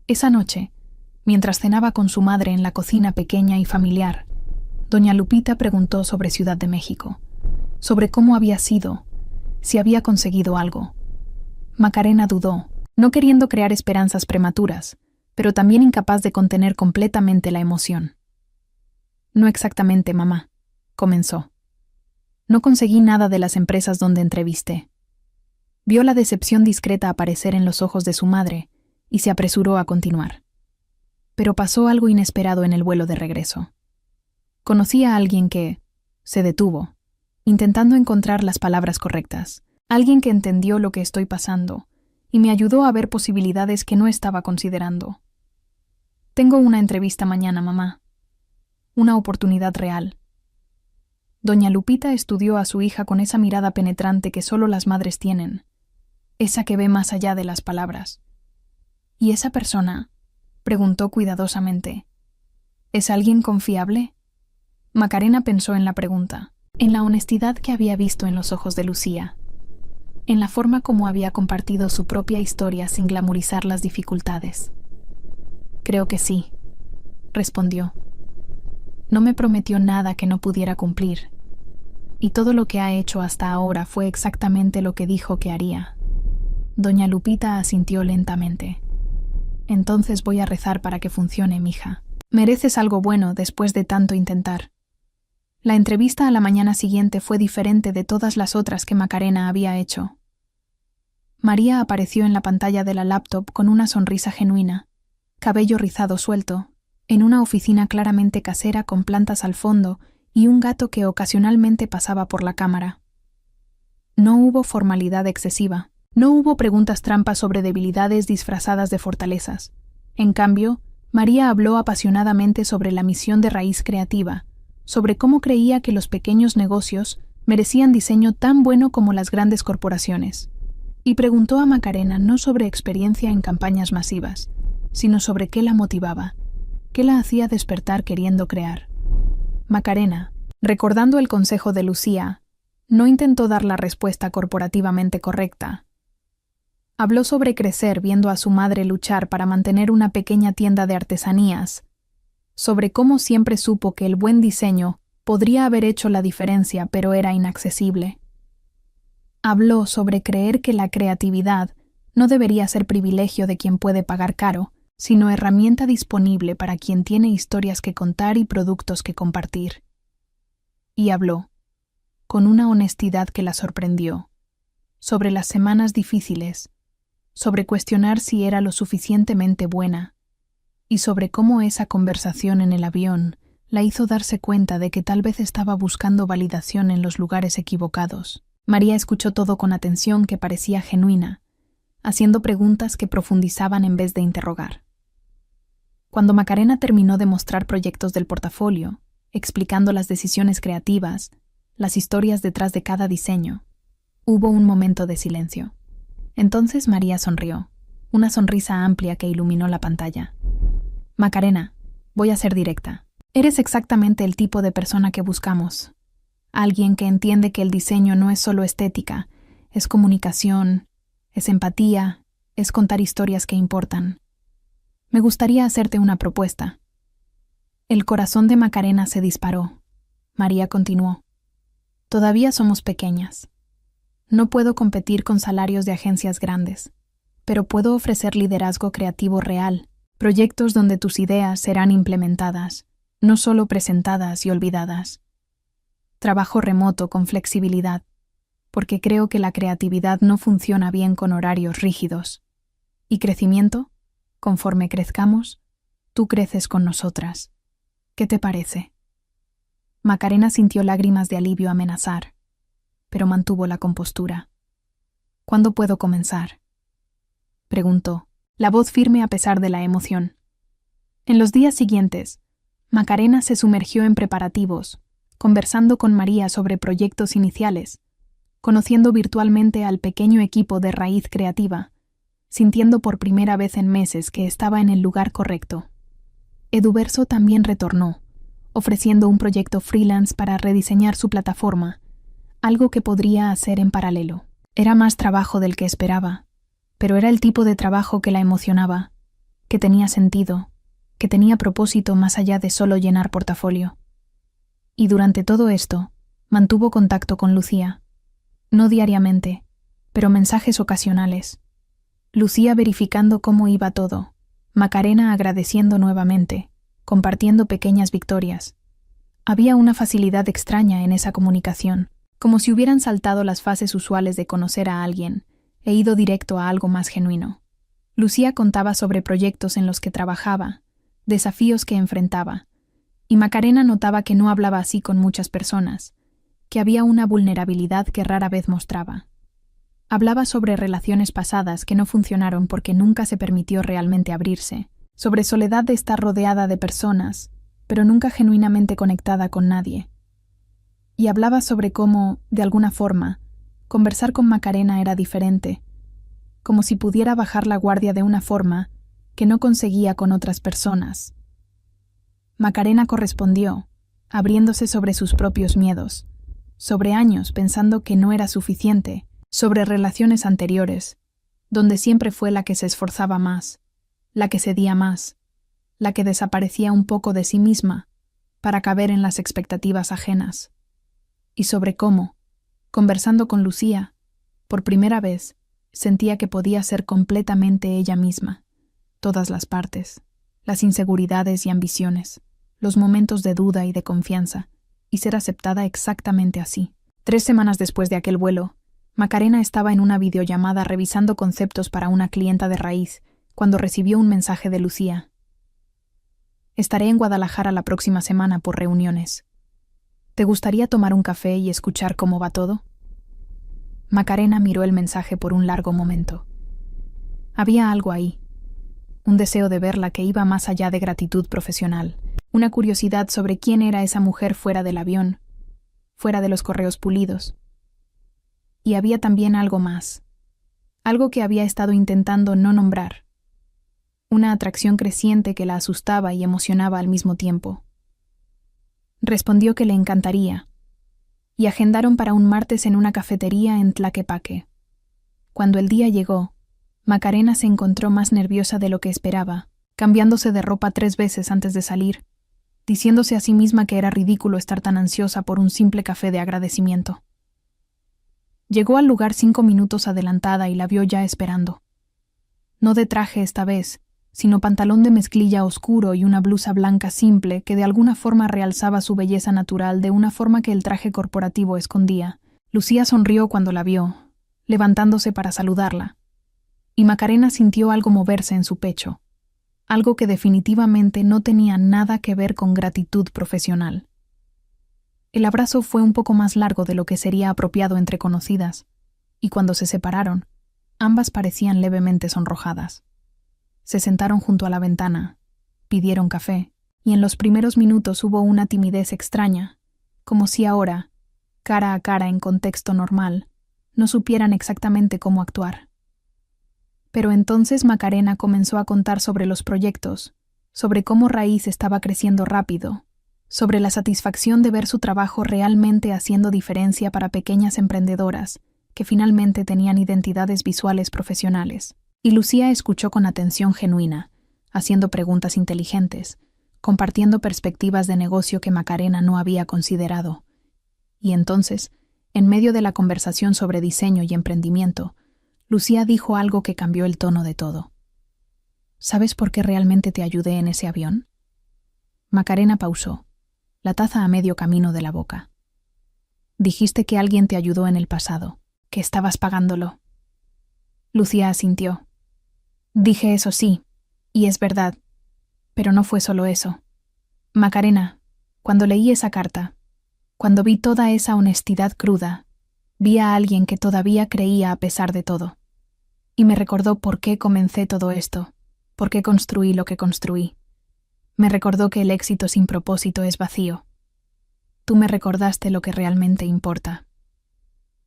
Esa noche, mientras cenaba con su madre en la cocina pequeña y familiar, doña Lupita preguntó sobre Ciudad de México, sobre cómo había sido, si había conseguido algo. Macarena dudó, no queriendo crear esperanzas prematuras, pero también incapaz de contener completamente la emoción. No exactamente, mamá, comenzó. No conseguí nada de las empresas donde entrevisté. Vio la decepción discreta aparecer en los ojos de su madre y se apresuró a continuar. Pero pasó algo inesperado en el vuelo de regreso. Conocí a alguien que se detuvo, intentando encontrar las palabras correctas, alguien que entendió lo que estoy pasando y me ayudó a ver posibilidades que no estaba considerando. Tengo una entrevista mañana, mamá. Una oportunidad real. Doña Lupita estudió a su hija con esa mirada penetrante que solo las madres tienen, esa que ve más allá de las palabras. ¿Y esa persona? Preguntó cuidadosamente. ¿Es alguien confiable? Macarena pensó en la pregunta, en la honestidad que había visto en los ojos de Lucía, en la forma como había compartido su propia historia sin glamorizar las dificultades. Creo que sí, respondió. No me prometió nada que no pudiera cumplir, y todo lo que ha hecho hasta ahora fue exactamente lo que dijo que haría. Doña Lupita asintió lentamente. Entonces voy a rezar para que funcione, mija. Mereces algo bueno después de tanto intentar. La entrevista a la mañana siguiente fue diferente de todas las otras que Macarena había hecho. María apareció en la pantalla de la laptop con una sonrisa genuina, cabello rizado suelto, en una oficina claramente casera con plantas al fondo y un gato que ocasionalmente pasaba por la cámara. No hubo formalidad excesiva, no hubo preguntas trampas sobre debilidades disfrazadas de fortalezas. En cambio, María habló apasionadamente sobre la misión de Raíz Creativa, sobre cómo creía que los pequeños negocios merecían diseño tan bueno como las grandes corporaciones, Y preguntó a Macarena no sobre experiencia en campañas masivas, sino sobre qué la motivaba, qué la hacía despertar queriendo crear. Macarena, recordando el consejo de Lucía, no intentó dar la respuesta corporativamente correcta. Habló sobre crecer viendo a su madre luchar para mantener una pequeña tienda de artesanías, sobre cómo siempre supo que el buen diseño podría haber hecho la diferencia, pero era inaccesible. Habló sobre creer que la creatividad no debería ser privilegio de quien puede pagar caro, sino herramienta disponible para quien tiene historias que contar y productos que compartir. Y habló, con una honestidad que la sorprendió, sobre las semanas difíciles, sobre cuestionar si era lo suficientemente buena, y sobre cómo esa conversación en el avión la hizo darse cuenta de que tal vez estaba buscando validación en los lugares equivocados. María escuchó todo con atención que parecía genuina, haciendo preguntas que profundizaban en vez de interrogar. Cuando Macarena terminó de mostrar proyectos del portafolio, explicando las decisiones creativas, las historias detrás de cada diseño, hubo un momento de silencio. Entonces María sonrió, una sonrisa amplia que iluminó la pantalla. Macarena, voy a ser directa. Eres exactamente el tipo de persona que buscamos. Alguien que entiende que el diseño no es solo estética, es comunicación, es empatía, es contar historias que importan. Me gustaría hacerte una propuesta. El corazón de Macarena se disparó. María continuó. Todavía somos pequeñas. No puedo competir con salarios de agencias grandes, pero puedo ofrecer liderazgo creativo real, proyectos donde tus ideas serán implementadas, no solo presentadas y olvidadas. Trabajo remoto con flexibilidad, porque creo que la creatividad no funciona bien con horarios rígidos. Y crecimiento, conforme crezcamos, tú creces con nosotras. ¿Qué te parece? Macarena sintió lágrimas de alivio amenazar, pero mantuvo la compostura. ¿Cuándo puedo comenzar?, preguntó, la voz firme a pesar de la emoción. En los días siguientes, Macarena se sumergió en preparativos, conversando con María sobre proyectos iniciales, conociendo virtualmente al pequeño equipo de Raíz Creativa, sintiendo por primera vez en meses que estaba en el lugar correcto. Eduverso también retornó, ofreciendo un proyecto freelance para rediseñar su plataforma, algo que podría hacer en paralelo. Era más trabajo del que esperaba, pero era el tipo de trabajo que la emocionaba, que tenía sentido, que tenía propósito más allá de solo llenar portafolio. Y durante todo esto, mantuvo contacto con Lucía. No diariamente, pero mensajes ocasionales. Lucía verificando cómo iba todo, Macarena agradeciendo nuevamente, compartiendo pequeñas victorias. Había una facilidad extraña en esa comunicación, como si hubieran saltado las fases usuales de conocer a alguien e ido directo a algo más genuino. Lucía contaba sobre proyectos en los que trabajaba, desafíos que enfrentaba, y Macarena notaba que no hablaba así con muchas personas, que había una vulnerabilidad que rara vez mostraba. Hablaba sobre relaciones pasadas que no funcionaron porque nunca se permitió realmente abrirse, sobre soledad de estar rodeada de personas, pero nunca genuinamente conectada con nadie. Y hablaba sobre cómo, de alguna forma, conversar con Macarena era diferente, como si pudiera bajar la guardia de una forma que no conseguía con otras personas. Macarena correspondió, abriéndose sobre sus propios miedos, sobre años pensando que no era suficiente, sobre relaciones anteriores, donde siempre fue la que se esforzaba más, la que cedía más, la que desaparecía un poco de sí misma para caber en las expectativas ajenas. Y sobre cómo, conversando con Lucía, por primera vez, sentía que podía ser completamente ella misma, todas las partes, las inseguridades y ambiciones, los momentos de duda y de confianza, y ser aceptada exactamente así. 3 semanas después de aquel vuelo, Macarena estaba en una videollamada revisando conceptos para una clienta de Raíz, cuando recibió un mensaje de Lucía. Estaré en Guadalajara la próxima semana por reuniones. ¿Te gustaría tomar un café y escuchar cómo va todo? Macarena miró el mensaje por un largo momento. Había algo ahí, un deseo de verla que iba más allá de gratitud profesional, una curiosidad sobre quién era esa mujer fuera del avión, fuera de los correos pulidos. Y había también algo más, algo que había estado intentando no nombrar, una atracción creciente que la asustaba y emocionaba al mismo tiempo. Respondió que le encantaría, y agendaron para un martes en una cafetería en Tlaquepaque. Cuando el día llegó, Macarena se encontró más nerviosa de lo que esperaba, cambiándose de ropa 3 veces antes de salir, diciéndose a sí misma que era ridículo estar tan ansiosa por un simple café de agradecimiento. Llegó al lugar 5 minutos adelantada y la vio ya esperando. No de traje esta vez, sino pantalón de mezclilla oscuro y una blusa blanca simple que de alguna forma realzaba su belleza natural de una forma que el traje corporativo escondía. Lucía sonrió cuando la vio, levantándose para saludarla, y Macarena sintió algo moverse en su pecho, algo que definitivamente no tenía nada que ver con gratitud profesional. El abrazo fue un poco más largo de lo que sería apropiado entre conocidas, y cuando se separaron, ambas parecían levemente sonrojadas. Se sentaron junto a la ventana, pidieron café, y en los primeros minutos hubo una timidez extraña, como si ahora, cara a cara en contexto normal, no supieran exactamente cómo actuar. Pero entonces Macarena comenzó a contar sobre los proyectos, sobre cómo Raíz estaba creciendo rápido, sobre la satisfacción de ver su trabajo realmente haciendo diferencia para pequeñas emprendedoras que finalmente tenían identidades visuales profesionales. Y Lucía escuchó con atención genuina, haciendo preguntas inteligentes, compartiendo perspectivas de negocio que Macarena no había considerado. Y entonces, en medio de la conversación sobre diseño y emprendimiento, Lucía dijo algo que cambió el tono de todo. ¿Sabes por qué realmente te ayudé en ese avión? Macarena pausó, la taza a medio camino de la boca. Dijiste que alguien te ayudó en el pasado, que estabas pagándolo. Lucía asintió. Dije eso sí, y es verdad, pero no fue solo eso. Macarena, cuando leí esa carta, cuando vi toda esa honestidad cruda, vi a alguien que todavía creía a pesar de todo. Y me recordó por qué comencé todo esto, por qué construí lo que construí. Me recordó que el éxito sin propósito es vacío. Tú me recordaste lo que realmente importa.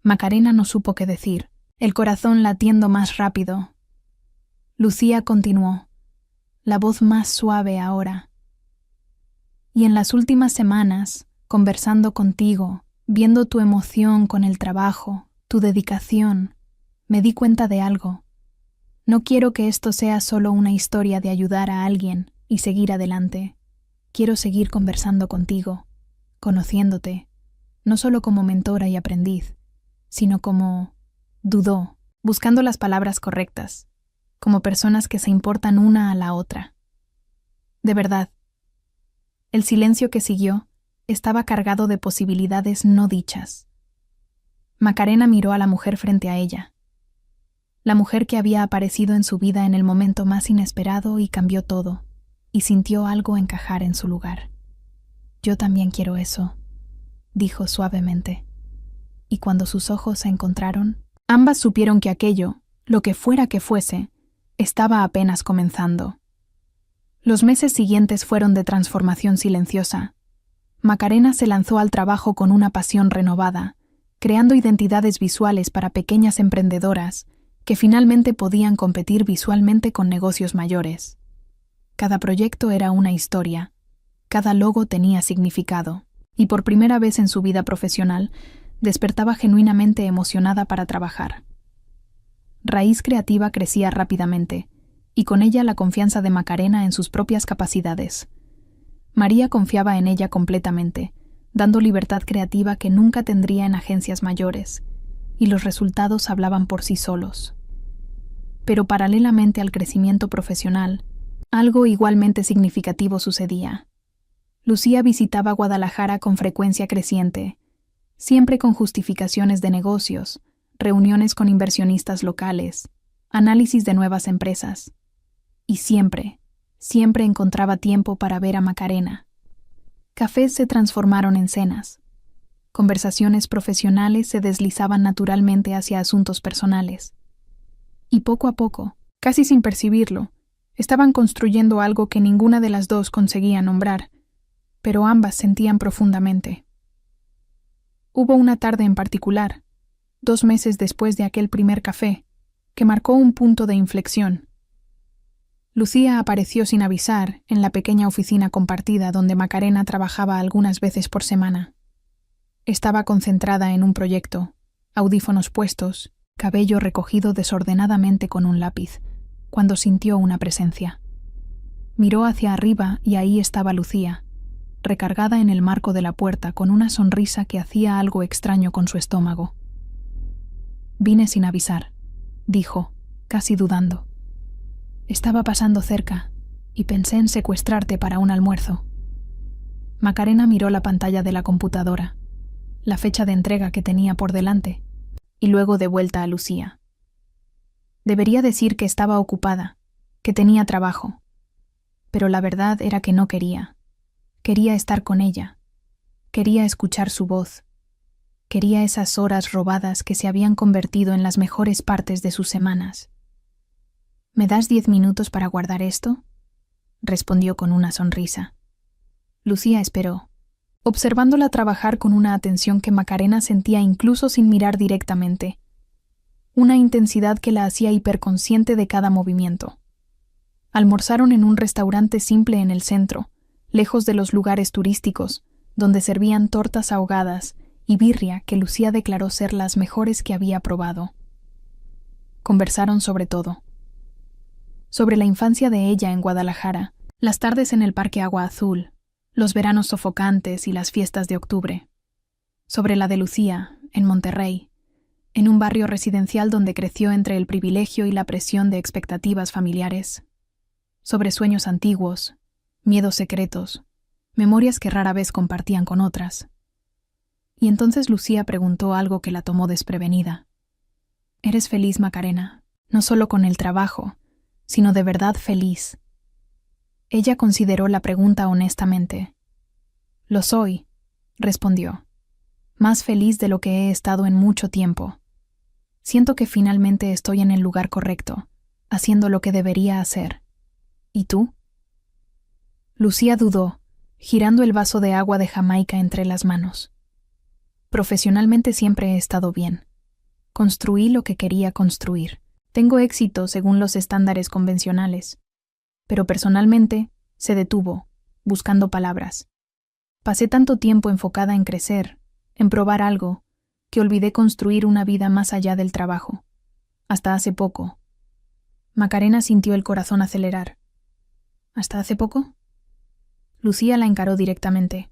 Macarena no supo qué decir, el corazón latiendo más rápido. Lucía continuó, la voz más suave ahora. Y en las últimas semanas, conversando contigo, viendo tu emoción con el trabajo, tu dedicación, me di cuenta de algo. No quiero que esto sea solo una historia de ayudar a alguien y seguir adelante. Quiero seguir conversando contigo, conociéndote, no solo como mentora y aprendiz, sino como... dudó, buscando las palabras correctas, como personas que se importan una a la otra. De verdad. El silencio que siguió estaba cargado de posibilidades no dichas. Macarena miró a la mujer frente a ella. La mujer que había aparecido en su vida en el momento más inesperado y cambió todo, y sintió algo encajar en su lugar. Yo también quiero eso, dijo suavemente. Y cuando sus ojos se encontraron, ambas supieron que aquello, lo que fuera que fuese, estaba apenas comenzando. Los meses siguientes fueron de transformación silenciosa. Macarena se lanzó al trabajo con una pasión renovada, creando identidades visuales para pequeñas emprendedoras que finalmente podían competir visualmente con negocios mayores. Cada proyecto era una historia, cada logo tenía significado, y por primera vez en su vida profesional, despertaba genuinamente emocionada para trabajar. Raíz Creativa crecía rápidamente, y con ella la confianza de Macarena en sus propias capacidades. María confiaba en ella completamente, dando libertad creativa que nunca tendría en agencias mayores, y los resultados hablaban por sí solos. Pero paralelamente al crecimiento profesional, algo igualmente significativo sucedía. Lucía visitaba Guadalajara con frecuencia creciente, siempre con justificaciones de negocios, reuniones con inversionistas locales, análisis de nuevas empresas. Y siempre encontraba tiempo para ver a Macarena. Cafés se transformaron en cenas. Conversaciones profesionales se deslizaban naturalmente hacia asuntos personales. Y poco a poco, casi sin percibirlo, estaban construyendo algo que ninguna de las dos conseguía nombrar, pero ambas sentían profundamente. Hubo una tarde en particular, 2 meses después de aquel primer café, que marcó un punto de inflexión. Lucía apareció sin avisar en la pequeña oficina compartida donde Macarena trabajaba algunas veces por semana. Estaba concentrada en un proyecto, audífonos puestos, cabello recogido desordenadamente con un lápiz, cuando sintió una presencia. Miró hacia arriba y ahí estaba Lucía, recargada en el marco de la puerta con una sonrisa que hacía algo extraño con su estómago. «Vine sin avisar», dijo, casi dudando. «Estaba pasando cerca y pensé en secuestrarte para un almuerzo». Macarena miró la pantalla de la computadora, la fecha de entrega que tenía por delante, y luego de vuelta a Lucía. Debería decir que estaba ocupada, que tenía trabajo, pero la verdad era que no quería. Quería estar con ella. Quería escuchar su voz. Quería esas horas robadas que se habían convertido en las mejores partes de sus semanas. «¿Me das 10 minutos para guardar esto?», respondió con una sonrisa. Lucía esperó, observándola trabajar con una atención que Macarena sentía incluso sin mirar directamente. Una intensidad que la hacía hiperconsciente de cada movimiento. Almorzaron en un restaurante simple en el centro, lejos de los lugares turísticos, donde servían tortas ahogadas y birria que Lucía declaró ser las mejores que había probado. Conversaron sobre todo. Sobre la infancia de ella en Guadalajara, las tardes en el Parque Agua Azul, los veranos sofocantes y las fiestas de octubre. Sobre la de Lucía, en Monterrey, en un barrio residencial donde creció entre el privilegio y la presión de expectativas familiares. Sobre sueños antiguos, miedos secretos, memorias que rara vez compartían con otras. Y entonces Lucía preguntó algo que la tomó desprevenida. «¿Eres feliz, Macarena? No solo con el trabajo, sino de verdad feliz». Ella consideró la pregunta honestamente. «Lo soy», respondió. «Más feliz de lo que he estado en mucho tiempo. Siento que finalmente estoy en el lugar correcto, haciendo lo que debería hacer. ¿Y tú?». Lucía dudó, girando el vaso de agua de Jamaica entre las manos. «Profesionalmente siempre he estado bien. Construí lo que quería construir. Tengo éxito según los estándares convencionales. Pero personalmente se detuvo, buscando palabras. Pasé tanto tiempo enfocada en crecer, en probar algo, que olvidé construir una vida más allá del trabajo. Hasta hace poco». Macarena sintió el corazón acelerar. «¿Hasta hace poco?». Lucía la encaró directamente.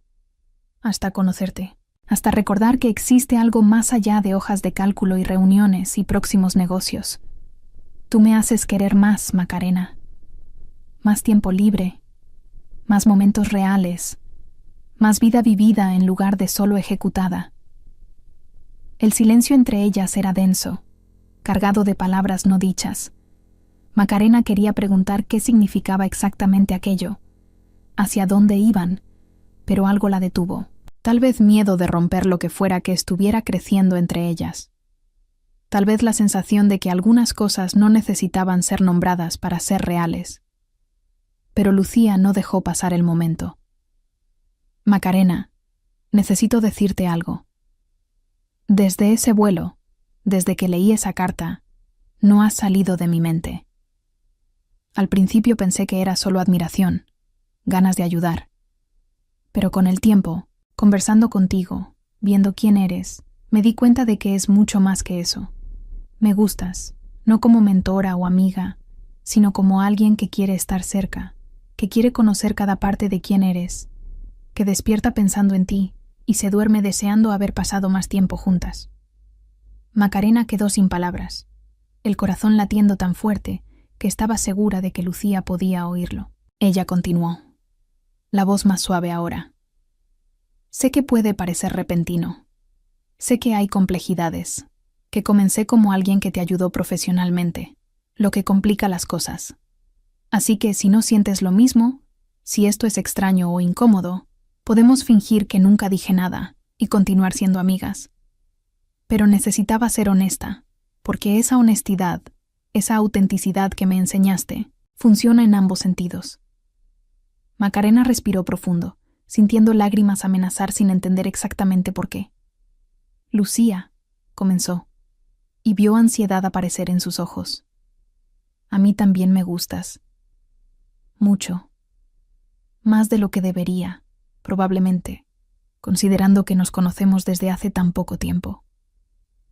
«Hasta conocerte. Hasta recordar que existe algo más allá de hojas de cálculo y reuniones y próximos negocios. Tú me haces querer más, Macarena. Más tiempo libre, más momentos reales, más vida vivida en lugar de solo ejecutada». El silencio entre ellas era denso, cargado de palabras no dichas. Macarena quería preguntar qué significaba exactamente aquello, hacia dónde iban, pero algo la detuvo. Tal vez miedo de romper lo que fuera que estuviera creciendo entre ellas. Tal vez la sensación de que algunas cosas no necesitaban ser nombradas para ser reales. Pero Lucía no dejó pasar el momento. «Macarena, necesito decirte algo. Desde ese vuelo, desde que leí esa carta, no has salido de mi mente. Al principio pensé que era solo admiración, ganas de ayudar. Pero con el tiempo, conversando contigo, viendo quién eres, me di cuenta de que es mucho más que eso. Me gustas, no como mentora o amiga, sino como alguien que quiere estar cerca, que quiere conocer cada parte de quién eres, que despierta pensando en ti y se duerme deseando haber pasado más tiempo juntas». Macarena quedó sin palabras, el corazón latiendo tan fuerte que estaba segura de que Lucía podía oírlo. Ella continuó, la voz más suave ahora. «Sé que puede parecer repentino. Sé que hay complejidades, que comencé como alguien que te ayudó profesionalmente, lo que complica las cosas. Así que si no sientes lo mismo, si esto es extraño o incómodo, podemos fingir que nunca dije nada y continuar siendo amigas. Pero necesitaba ser honesta, porque esa honestidad, esa autenticidad que me enseñaste, funciona en ambos sentidos». Macarena respiró profundo, sintiendo lágrimas amenazar sin entender exactamente por qué. «Lucía», comenzó. y vio ansiedad aparecer en sus ojos. A mí también me gustas. Mucho. Más de lo que debería, probablemente, considerando que nos conocemos desde hace tan poco tiempo.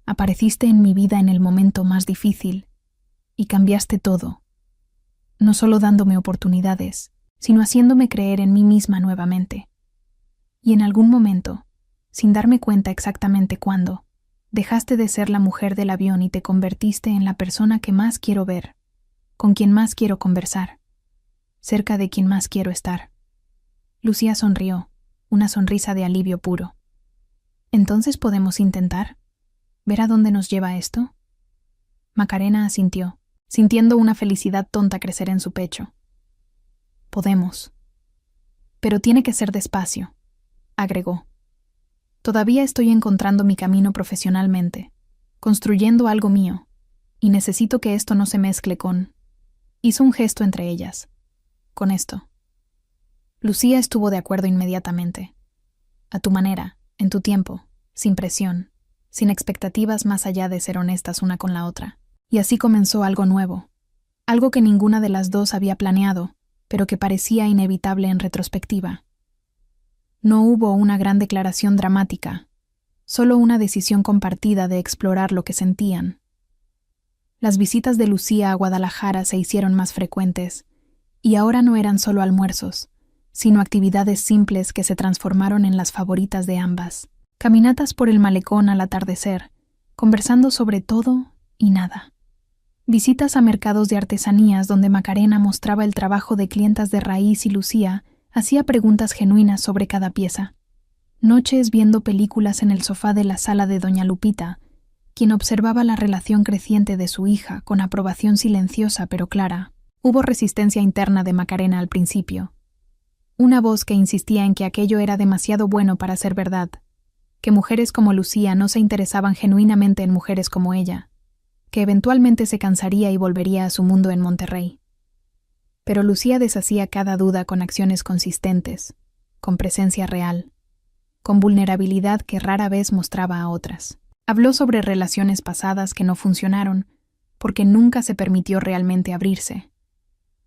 Apareciste en mi vida en el momento más difícil y cambiaste todo, no solo dándome oportunidades, sino haciéndome creer en mí misma nuevamente. Y en algún momento, sin darme cuenta exactamente cuándo, dejaste de ser la mujer del avión y te convertiste en la persona que más quiero ver, con quien más quiero conversar, cerca de quien más quiero estar. Lucía sonrió, una sonrisa de alivio puro. ¿Entonces podemos intentar? ¿Ver a dónde nos lleva esto? Macarena asintió, sintiendo una felicidad tonta crecer en su pecho. Podemos. Pero tiene que ser despacio, agregó. Todavía estoy encontrando mi camino profesionalmente, construyendo algo mío, y necesito que esto no se mezcle con... Hizo un gesto entre ellas. Con esto. Lucía estuvo de acuerdo inmediatamente. A tu manera, en tu tiempo, sin presión, sin expectativas más allá de ser honestas una con la otra. Y así comenzó algo nuevo, algo que ninguna de las dos había planeado, pero que parecía inevitable en retrospectiva. No hubo una gran declaración dramática, solo una decisión compartida de explorar lo que sentían. Las visitas de Lucía a Guadalajara se hicieron más frecuentes, y ahora no eran solo almuerzos, sino actividades simples que se transformaron en las favoritas de ambas. Caminatas por el malecón al atardecer, conversando sobre todo y nada. Visitas a mercados de artesanías donde Macarena mostraba el trabajo de clientas de raíz y Lucía hacía preguntas genuinas sobre cada pieza. Noches viendo películas en el sofá de la sala de doña Lupita, quien observaba la relación creciente de su hija con aprobación silenciosa pero clara. Hubo resistencia interna de Macarena al principio. Una voz que insistía en que aquello era demasiado bueno para ser verdad, que mujeres como Lucía no se interesaban genuinamente en mujeres como ella, que eventualmente se cansaría y volvería a su mundo en Monterrey. Pero Lucía deshacía cada duda con acciones consistentes, con presencia real, con vulnerabilidad que rara vez mostraba a otras. Habló sobre relaciones pasadas que no funcionaron, porque nunca se permitió realmente abrirse,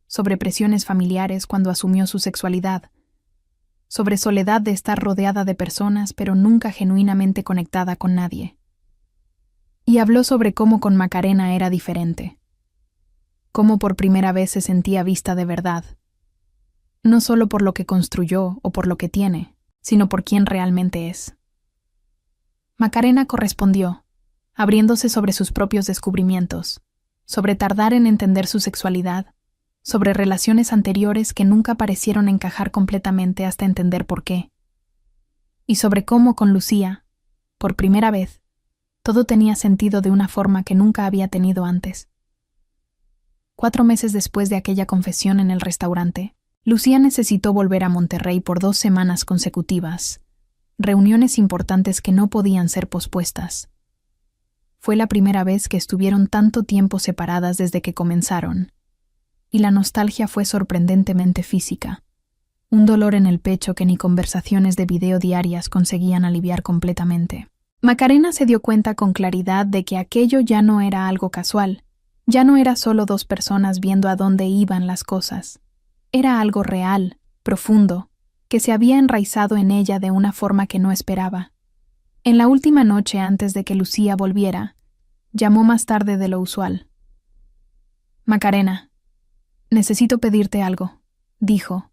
sobre presiones familiares cuando asumió su sexualidad, sobre soledad de estar rodeada de personas pero nunca genuinamente conectada con nadie. Y habló sobre cómo con Macarena era diferente, cómo por primera vez se sentía vista de verdad, no solo por lo que construyó o por lo que tiene, sino por quién realmente es. Macarena correspondió, abriéndose sobre sus propios descubrimientos, sobre tardar en entender su sexualidad, sobre relaciones anteriores que nunca parecieron encajar completamente hasta entender por qué, y sobre cómo con Lucía, por primera vez, todo tenía sentido de una forma que nunca había tenido antes. 4 meses después de aquella confesión en el restaurante, Lucía necesitó volver a Monterrey por 2 semanas consecutivas, reuniones importantes que no podían ser pospuestas. Fue la primera vez que estuvieron tanto tiempo separadas desde que comenzaron, y la nostalgia fue sorprendentemente física, un dolor en el pecho que ni conversaciones de video diarias conseguían aliviar completamente. Macarena se dio cuenta con claridad de que aquello ya no era algo casual, ya no era solo 2 personas viendo a dónde iban las cosas. Era algo real, profundo, que se había enraizado en ella de una forma que no esperaba. En la última noche antes de que Lucía volviera, llamó más tarde de lo usual. «Macarena, necesito pedirte algo», dijo,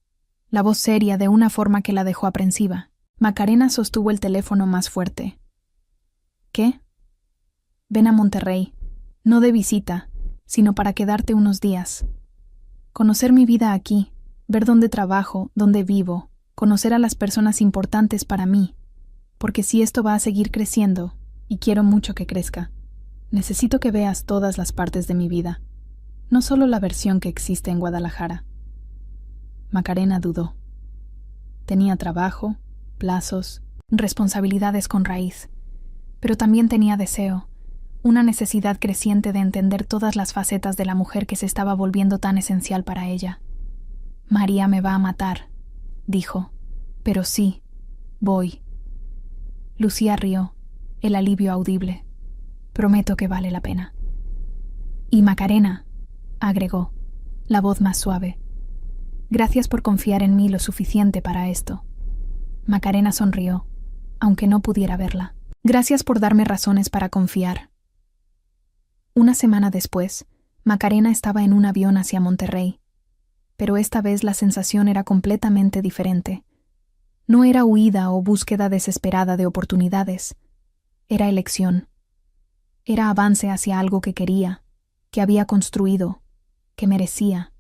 la voz seria de una forma que la dejó aprensiva. Macarena sostuvo el teléfono más fuerte. «¿Qué?» «Ven a Monterrey, no de visita, sino para quedarte unos días. Conocer mi vida aquí, ver dónde trabajo, dónde vivo, conocer a las personas importantes para mí, porque si esto va a seguir creciendo, y quiero mucho que crezca, necesito que veas todas las partes de mi vida, no solo la versión que existe en Guadalajara». Macarena dudó. Tenía trabajo, plazos, responsabilidades con raíz, pero también tenía deseo, una necesidad creciente de entender todas las facetas de la mujer que se estaba volviendo tan esencial para ella. «María me va a matar», dijo, «pero sí, voy». Lucía rió, el alivio audible. Prometo que vale la pena. Y Macarena, agregó, la voz más suave. Gracias por confiar en mí lo suficiente para esto. Macarena sonrió, aunque no pudiera verla. Gracias por darme razones para confiar. Una semana después, Macarena estaba en un avión hacia Monterrey, pero esta vez la sensación era completamente diferente. No era huida o búsqueda desesperada de oportunidades. Era elección. Era avance hacia algo que quería, que había construido, que merecía.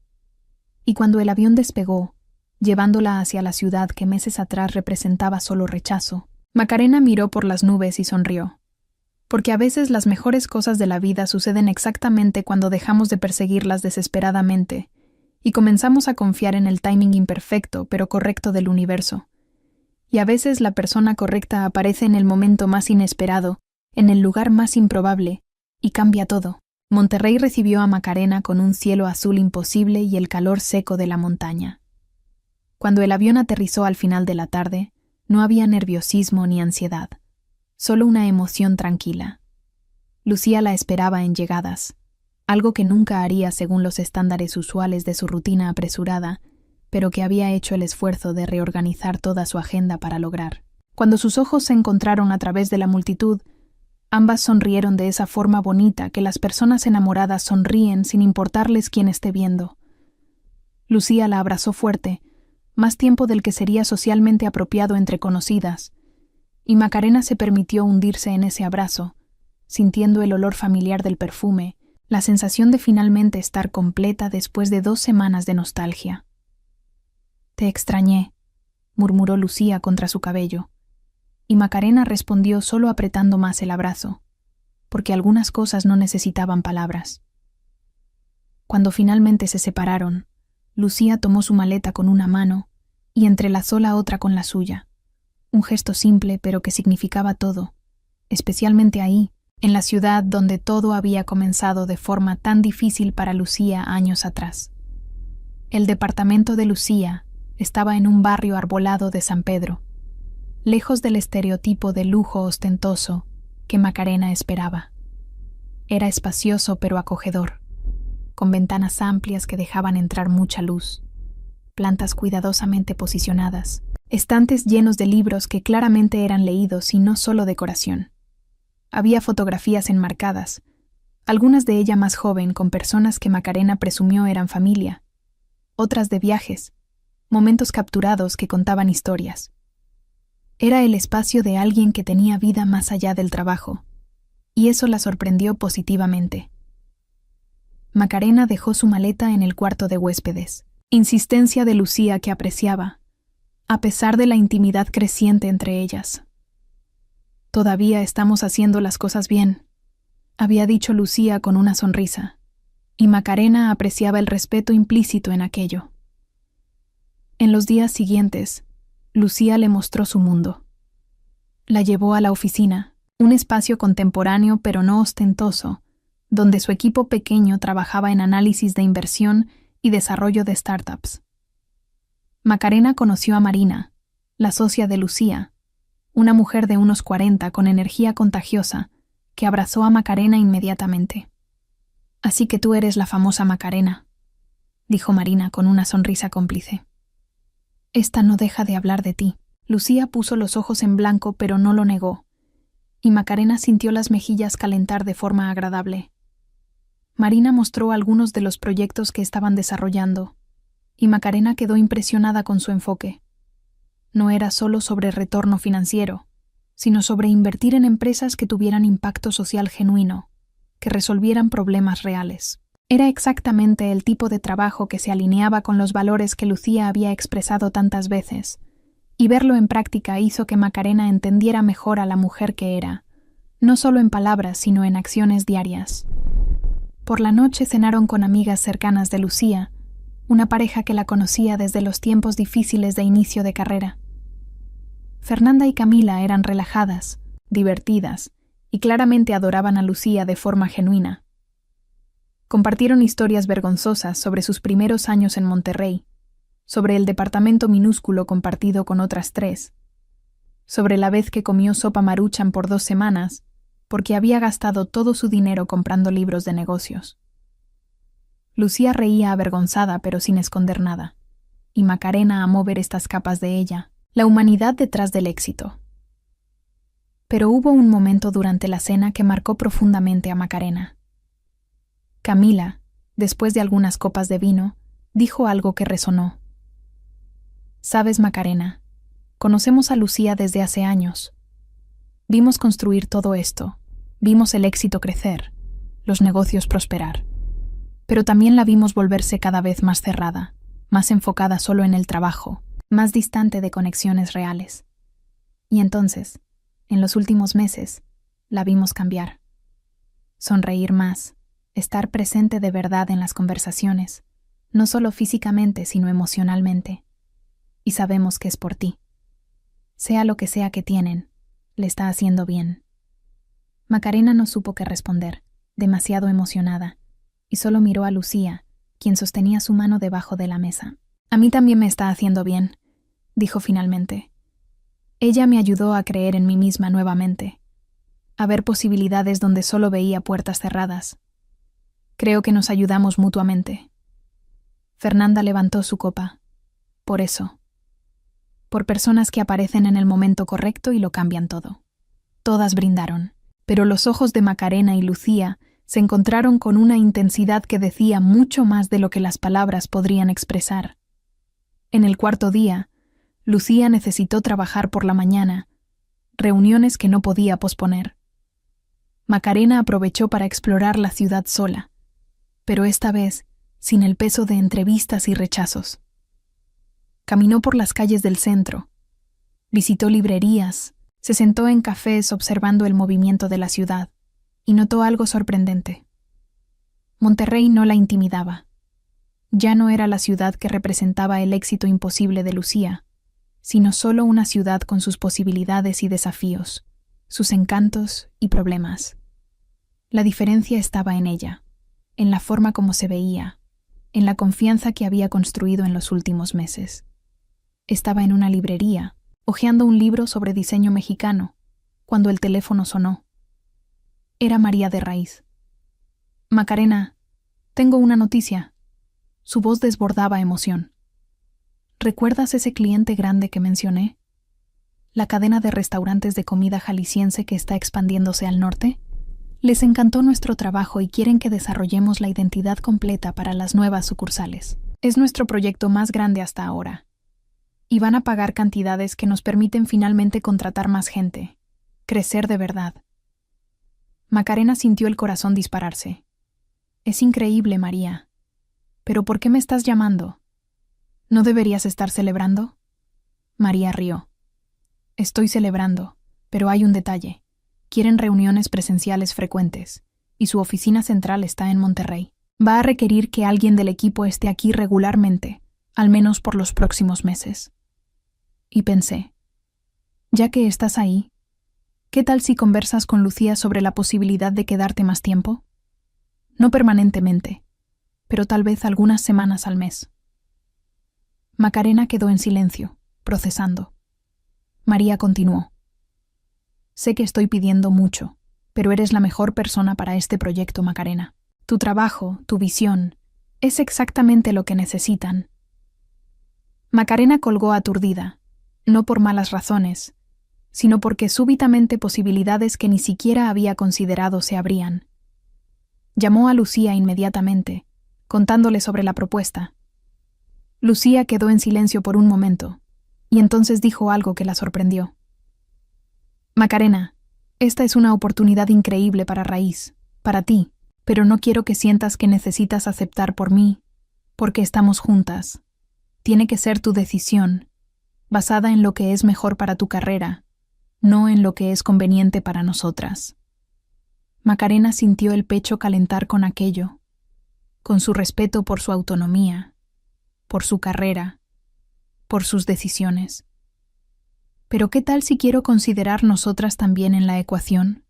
Y cuando el avión despegó, llevándola hacia la ciudad que meses atrás representaba solo rechazo, Macarena miró por las nubes y sonrió. Porque a veces las mejores cosas de la vida suceden exactamente cuando dejamos de perseguirlas desesperadamente y comenzamos a confiar en el timing imperfecto pero correcto del universo. Y a veces la persona correcta aparece en el momento más inesperado, en el lugar más improbable, y cambia todo. Monterrey recibió a Macarena con un cielo azul imposible y el calor seco de la montaña. Cuando el avión aterrizó al final de la tarde, no había nerviosismo ni ansiedad, solo una emoción tranquila. Lucía la esperaba en llegadas, algo que nunca haría según los estándares usuales de su rutina apresurada, pero que había hecho el esfuerzo de reorganizar toda su agenda para lograr. Cuando sus ojos se encontraron a través de la multitud, ambas sonrieron de esa forma bonita que las personas enamoradas sonríen sin importarles quién esté viendo. Lucía la abrazó fuerte, más tiempo del que sería socialmente apropiado entre conocidas, y Macarena se permitió hundirse en ese abrazo, sintiendo el olor familiar del perfume, la sensación de finalmente estar completa después de 2 semanas de nostalgia. «Te extrañé», murmuró Lucía contra su cabello, y Macarena respondió solo apretando más el abrazo, porque algunas cosas no necesitaban palabras. Cuando finalmente se separaron, Lucía tomó su maleta con una mano y entrelazó la otra con la suya, un gesto simple pero que significaba todo, especialmente ahí, en la ciudad donde todo había comenzado de forma tan difícil para Lucía años atrás. El departamento de Lucía estaba en un barrio arbolado de San Pedro, lejos del estereotipo de lujo ostentoso que Macarena esperaba. Era espacioso pero acogedor, con ventanas amplias que dejaban entrar mucha luz, plantas cuidadosamente posicionadas, estantes llenos de libros que claramente eran leídos y no solo decoración. Había fotografías enmarcadas, algunas de ella más joven con personas que Macarena presumió eran familia, otras de viajes, momentos capturados que contaban historias. Era el espacio de alguien que tenía vida más allá del trabajo, y eso la sorprendió positivamente. Macarena dejó su maleta en el cuarto de huéspedes, insistencia de Lucía que apreciaba, a pesar de la intimidad creciente entre ellas. «Todavía estamos haciendo las cosas bien», había dicho Lucía con una sonrisa, y Macarena apreciaba el respeto implícito en aquello. En los días siguientes, Lucía le mostró su mundo. La llevó a la oficina, un espacio contemporáneo pero no ostentoso, donde su equipo pequeño trabajaba en análisis de inversión y desarrollo de startups. Macarena conoció a Marina, la socia de Lucía, una mujer de unos 40 con energía contagiosa, que abrazó a Macarena inmediatamente. «Así que tú eres la famosa Macarena», dijo Marina con una sonrisa cómplice. «Esta no deja de hablar de ti». Lucía puso los ojos en blanco pero no lo negó, y Macarena sintió las mejillas calentar de forma agradable. Marina mostró algunos de los proyectos que estaban desarrollando, y Macarena quedó impresionada con su enfoque. No era solo sobre retorno financiero, sino sobre invertir en empresas que tuvieran impacto social genuino, que resolvieran problemas reales. Era exactamente el tipo de trabajo que se alineaba con los valores que Lucía había expresado tantas veces, y verlo en práctica hizo que Macarena entendiera mejor a la mujer que era, no solo en palabras sino en acciones diarias. Por la noche cenaron con amigas cercanas de Lucía, una pareja que la conocía desde los tiempos difíciles de inicio de carrera. Fernanda y Camila eran relajadas, divertidas, y claramente adoraban a Lucía de forma genuina. Compartieron historias vergonzosas sobre sus primeros años en Monterrey, sobre el departamento minúsculo compartido con otras 3, sobre la vez que comió sopa Maruchan por 2 semanas porque había gastado todo su dinero comprando libros de negocios. Lucía reía avergonzada pero sin esconder nada, y Macarena amó ver estas capas de ella, la humanidad detrás del éxito. Pero hubo un momento durante la cena que marcó profundamente a Macarena. Camila, después de algunas copas de vino, dijo algo que resonó. «Sabes, Macarena, conocemos a Lucía desde hace años. Vimos construir todo esto, vimos el éxito crecer, los negocios prosperar. Pero también la vimos volverse cada vez más cerrada, más enfocada solo en el trabajo, más distante de conexiones reales. Y entonces, en los últimos meses, la vimos cambiar. Sonreír más, estar presente de verdad en las conversaciones, no solo físicamente, sino emocionalmente. Y sabemos que es por ti. Sea lo que sea que tienen, le está haciendo bien». Macarena no supo qué responder, demasiado emocionada, y solo miró a Lucía, quien sostenía su mano debajo de la mesa. «A mí también me está haciendo bien», dijo finalmente. «Ella me ayudó a creer en mí misma nuevamente, a ver posibilidades donde solo veía puertas cerradas. Creo que nos ayudamos mutuamente». Fernanda levantó su copa. «Por eso. Por personas que aparecen en el momento correcto y lo cambian todo». Todas brindaron, pero los ojos de Macarena y Lucía se encontraron con una intensidad que decía mucho más de lo que las palabras podrían expresar. En el cuarto día, Lucía necesitó trabajar por la mañana, reuniones que no podía posponer. Macarena aprovechó para explorar la ciudad sola, pero esta vez sin el peso de entrevistas y rechazos. Caminó por las calles del centro, visitó librerías, se sentó en cafés observando el movimiento de la ciudad y notó algo sorprendente. Monterrey no la intimidaba. Ya no era la ciudad que representaba el éxito imposible de Lucía, sino solo una ciudad con sus posibilidades y desafíos, sus encantos y problemas. La diferencia estaba en ella, en la forma como se veía, en la confianza que había construido en los últimos meses. Estaba en una librería, hojeando un libro sobre diseño mexicano, cuando el teléfono sonó. Era María de Raíz. «Macarena, tengo una noticia». Su voz desbordaba emoción. «¿Recuerdas ese cliente grande que mencioné? La cadena de restaurantes de comida jalisciense que está expandiéndose al norte. Les encantó nuestro trabajo y quieren que desarrollemos la identidad completa para las nuevas sucursales. Es nuestro proyecto más grande hasta ahora. Y van a pagar cantidades que nos permiten finalmente contratar más gente, crecer de verdad». Macarena sintió el corazón dispararse. «Es increíble, María. ¿Pero por qué me estás llamando? ¿No deberías estar celebrando?» María rió. «Estoy celebrando, pero hay un detalle. Quieren reuniones presenciales frecuentes, y su oficina central está en Monterrey. Va a requerir que alguien del equipo esté aquí regularmente, al menos por los próximos meses». Y pensé, ya que estás ahí, ¿qué tal si conversas con Lucía sobre la posibilidad de quedarte más tiempo? No permanentemente, pero tal vez algunas semanas al mes. Macarena quedó en silencio, procesando. María continuó. «Sé que estoy pidiendo mucho, pero eres la mejor persona para este proyecto, Macarena. Tu trabajo, tu visión, es exactamente lo que necesitan». Macarena colgó aturdida, no por malas razones, sino porque súbitamente posibilidades que ni siquiera había considerado se abrían. Llamó a Lucía inmediatamente, contándole sobre la propuesta. Lucía quedó en silencio por un momento, y entonces dijo algo que la sorprendió. «Macarena, esta es una oportunidad increíble para Raíz, para ti, pero no quiero que sientas que necesitas aceptar por mí, porque estamos juntas. Tiene que ser tu decisión, basada en lo que es mejor para tu carrera, no en lo que es conveniente para nosotras». Macarena sintió el pecho calentar con aquello, con su respeto por su autonomía, por su carrera, por sus decisiones. «¿Pero qué tal si quiero considerar nosotras también en la ecuación?»,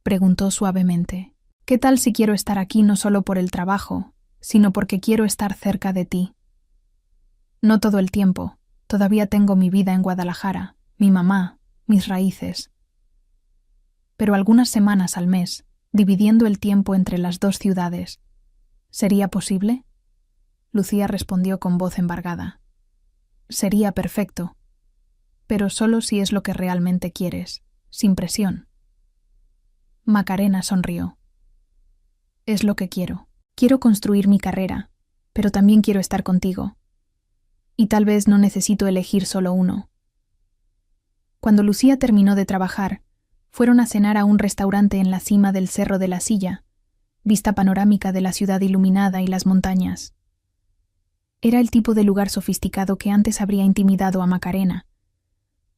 preguntó suavemente. «¿Qué tal si quiero estar aquí no solo por el trabajo, sino porque quiero estar cerca de ti? No todo el tiempo, todavía tengo mi vida en Guadalajara, mi mamá, mis raíces. pero algunas semanas al mes, dividiendo el tiempo entre las dos ciudades. ¿Sería posible? Lucía respondió con voz embargada. Sería perfecto, pero solo si es lo que realmente quieres, sin presión. Macarena sonrió. Es lo que quiero. Quiero construir mi carrera, pero también quiero estar contigo. Y tal vez no necesito elegir solo uno. Cuando Lucía terminó de trabajar, fueron a cenar a un restaurante en la cima del Cerro de la Silla, vista panorámica de la ciudad iluminada y las montañas. Era el tipo de lugar sofisticado que antes habría intimidado a Macarena,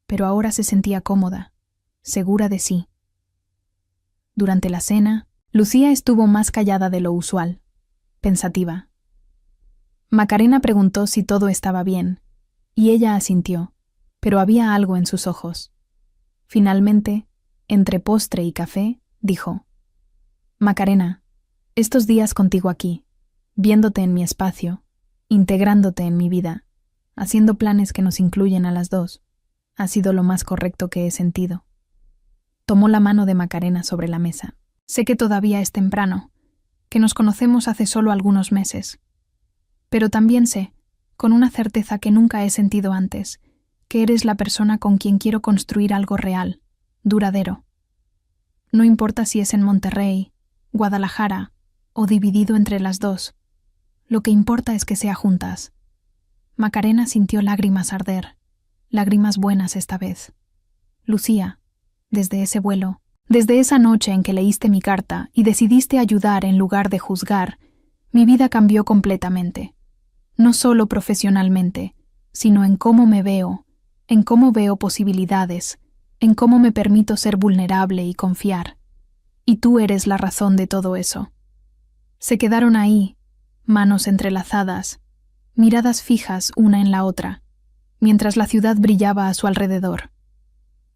pero ahora se sentía cómoda, segura de sí. Durante la cena, Lucía estuvo más callada de lo usual, pensativa. Macarena preguntó si todo estaba bien, y ella asintió, pero había algo en sus ojos. Finalmente, entre postre y café, dijo: Macarena, estos días contigo aquí, viéndote en mi espacio, integrándote en mi vida, haciendo planes que nos incluyen a las dos, ha sido lo más correcto que he sentido. Tomó la mano de Macarena sobre la mesa. Sé que todavía es temprano, que nos conocemos hace solo algunos meses, pero también sé, con una certeza que nunca he sentido antes, que eres la persona con quien quiero construir algo real, duradero. No importa si es en Monterrey, Guadalajara o dividido entre las dos, lo que importa es que sea juntas. Macarena sintió lágrimas arder, lágrimas buenas esta vez. Lucía, desde ese vuelo, desde esa noche en que leíste mi carta y decidiste ayudar en lugar de juzgar, mi vida cambió completamente. No solo profesionalmente, sino en cómo me veo, en cómo veo posibilidades, en cómo me permito ser vulnerable y confiar. Y tú eres la razón de todo eso. Se quedaron ahí, manos entrelazadas, miradas fijas una en la otra, mientras la ciudad brillaba a su alrededor.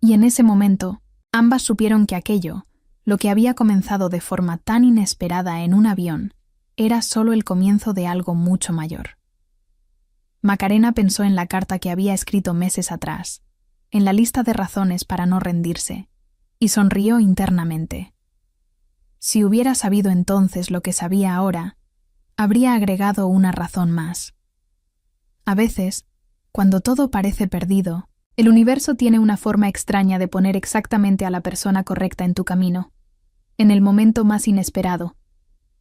Y en ese momento, ambas supieron que aquello, lo que había comenzado de forma tan inesperada en un avión, era solo el comienzo de algo mucho mayor. Macarena pensó en la carta que había escrito meses atrás, en la lista de razones para no rendirse, y sonrió internamente. Si hubiera sabido entonces lo que sabía ahora, habría agregado una razón más. A veces, cuando todo parece perdido, el universo tiene una forma extraña de poner exactamente a la persona correcta en tu camino, en el momento más inesperado,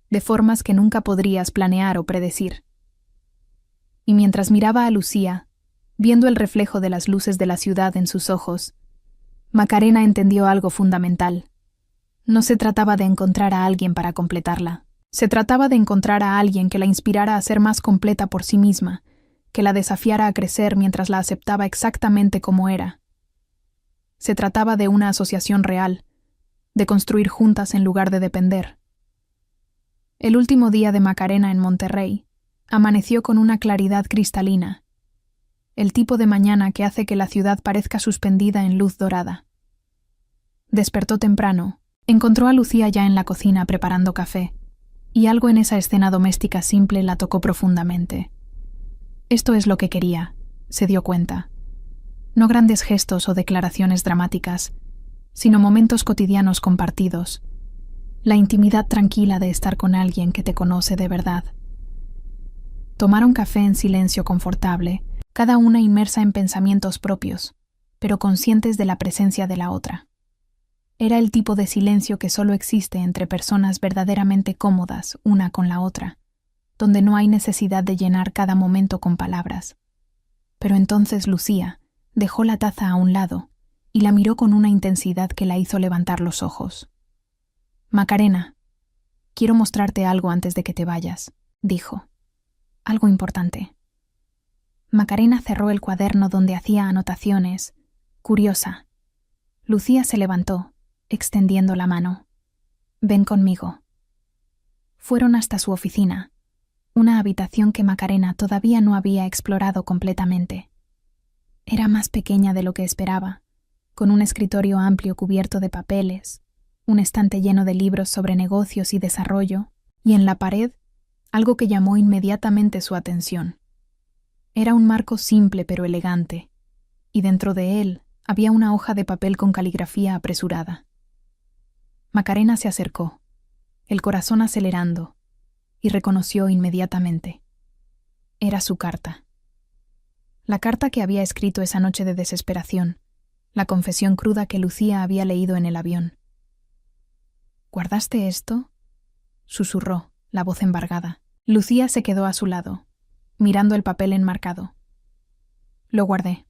de formas que nunca podrías planear o predecir. Y mientras miraba a Lucía, viendo el reflejo de las luces de la ciudad en sus ojos, Macarena entendió algo fundamental. No se trataba de encontrar a alguien para completarla. Se trataba de encontrar a alguien que la inspirara a ser más completa por sí misma, que la desafiara a crecer mientras la aceptaba exactamente como era. Se trataba de una asociación real, de construir juntas en lugar de depender. El último día de Macarena en Monterrey amaneció con una claridad cristalina, el tipo de mañana que hace que la ciudad parezca suspendida en luz dorada. Despertó temprano, encontró a Lucía ya en la cocina preparando café, y algo en esa escena doméstica simple la tocó profundamente. Esto es lo que quería, se dio cuenta. No grandes gestos o declaraciones dramáticas, sino momentos cotidianos compartidos. La intimidad tranquila de estar con alguien que te conoce de verdad. Tomaron café en silencio confortable, cada una inmersa en pensamientos propios, pero conscientes de la presencia de la otra. Era el tipo de silencio que solo existe entre personas verdaderamente cómodas una con la otra, donde no hay necesidad de llenar cada momento con palabras. Pero entonces Lucía dejó la taza a un lado y la miró con una intensidad que la hizo levantar los ojos. Macarena, quiero mostrarte algo antes de que te vayas, dijo. Algo importante. Macarena cerró el cuaderno donde hacía anotaciones, curiosa. Lucía se levantó, extendiendo la mano. Ven conmigo. Fueron hasta su oficina, una habitación que Macarena todavía no había explorado completamente. Era más pequeña de lo que esperaba, con un escritorio amplio cubierto de papeles, un estante lleno de libros sobre negocios y desarrollo, y en la pared, algo que llamó inmediatamente su atención. Era un marco simple pero elegante, y dentro de él había una hoja de papel con caligrafía apresurada. Macarena se acercó, el corazón acelerando, y reconoció inmediatamente. Era su carta. La carta que había escrito esa noche de desesperación, la confesión cruda que Lucía había leído en el avión. ¿Guardaste esto?, susurró, la voz embargada. Lucía se quedó a su lado, mirando el papel enmarcado. Lo guardé.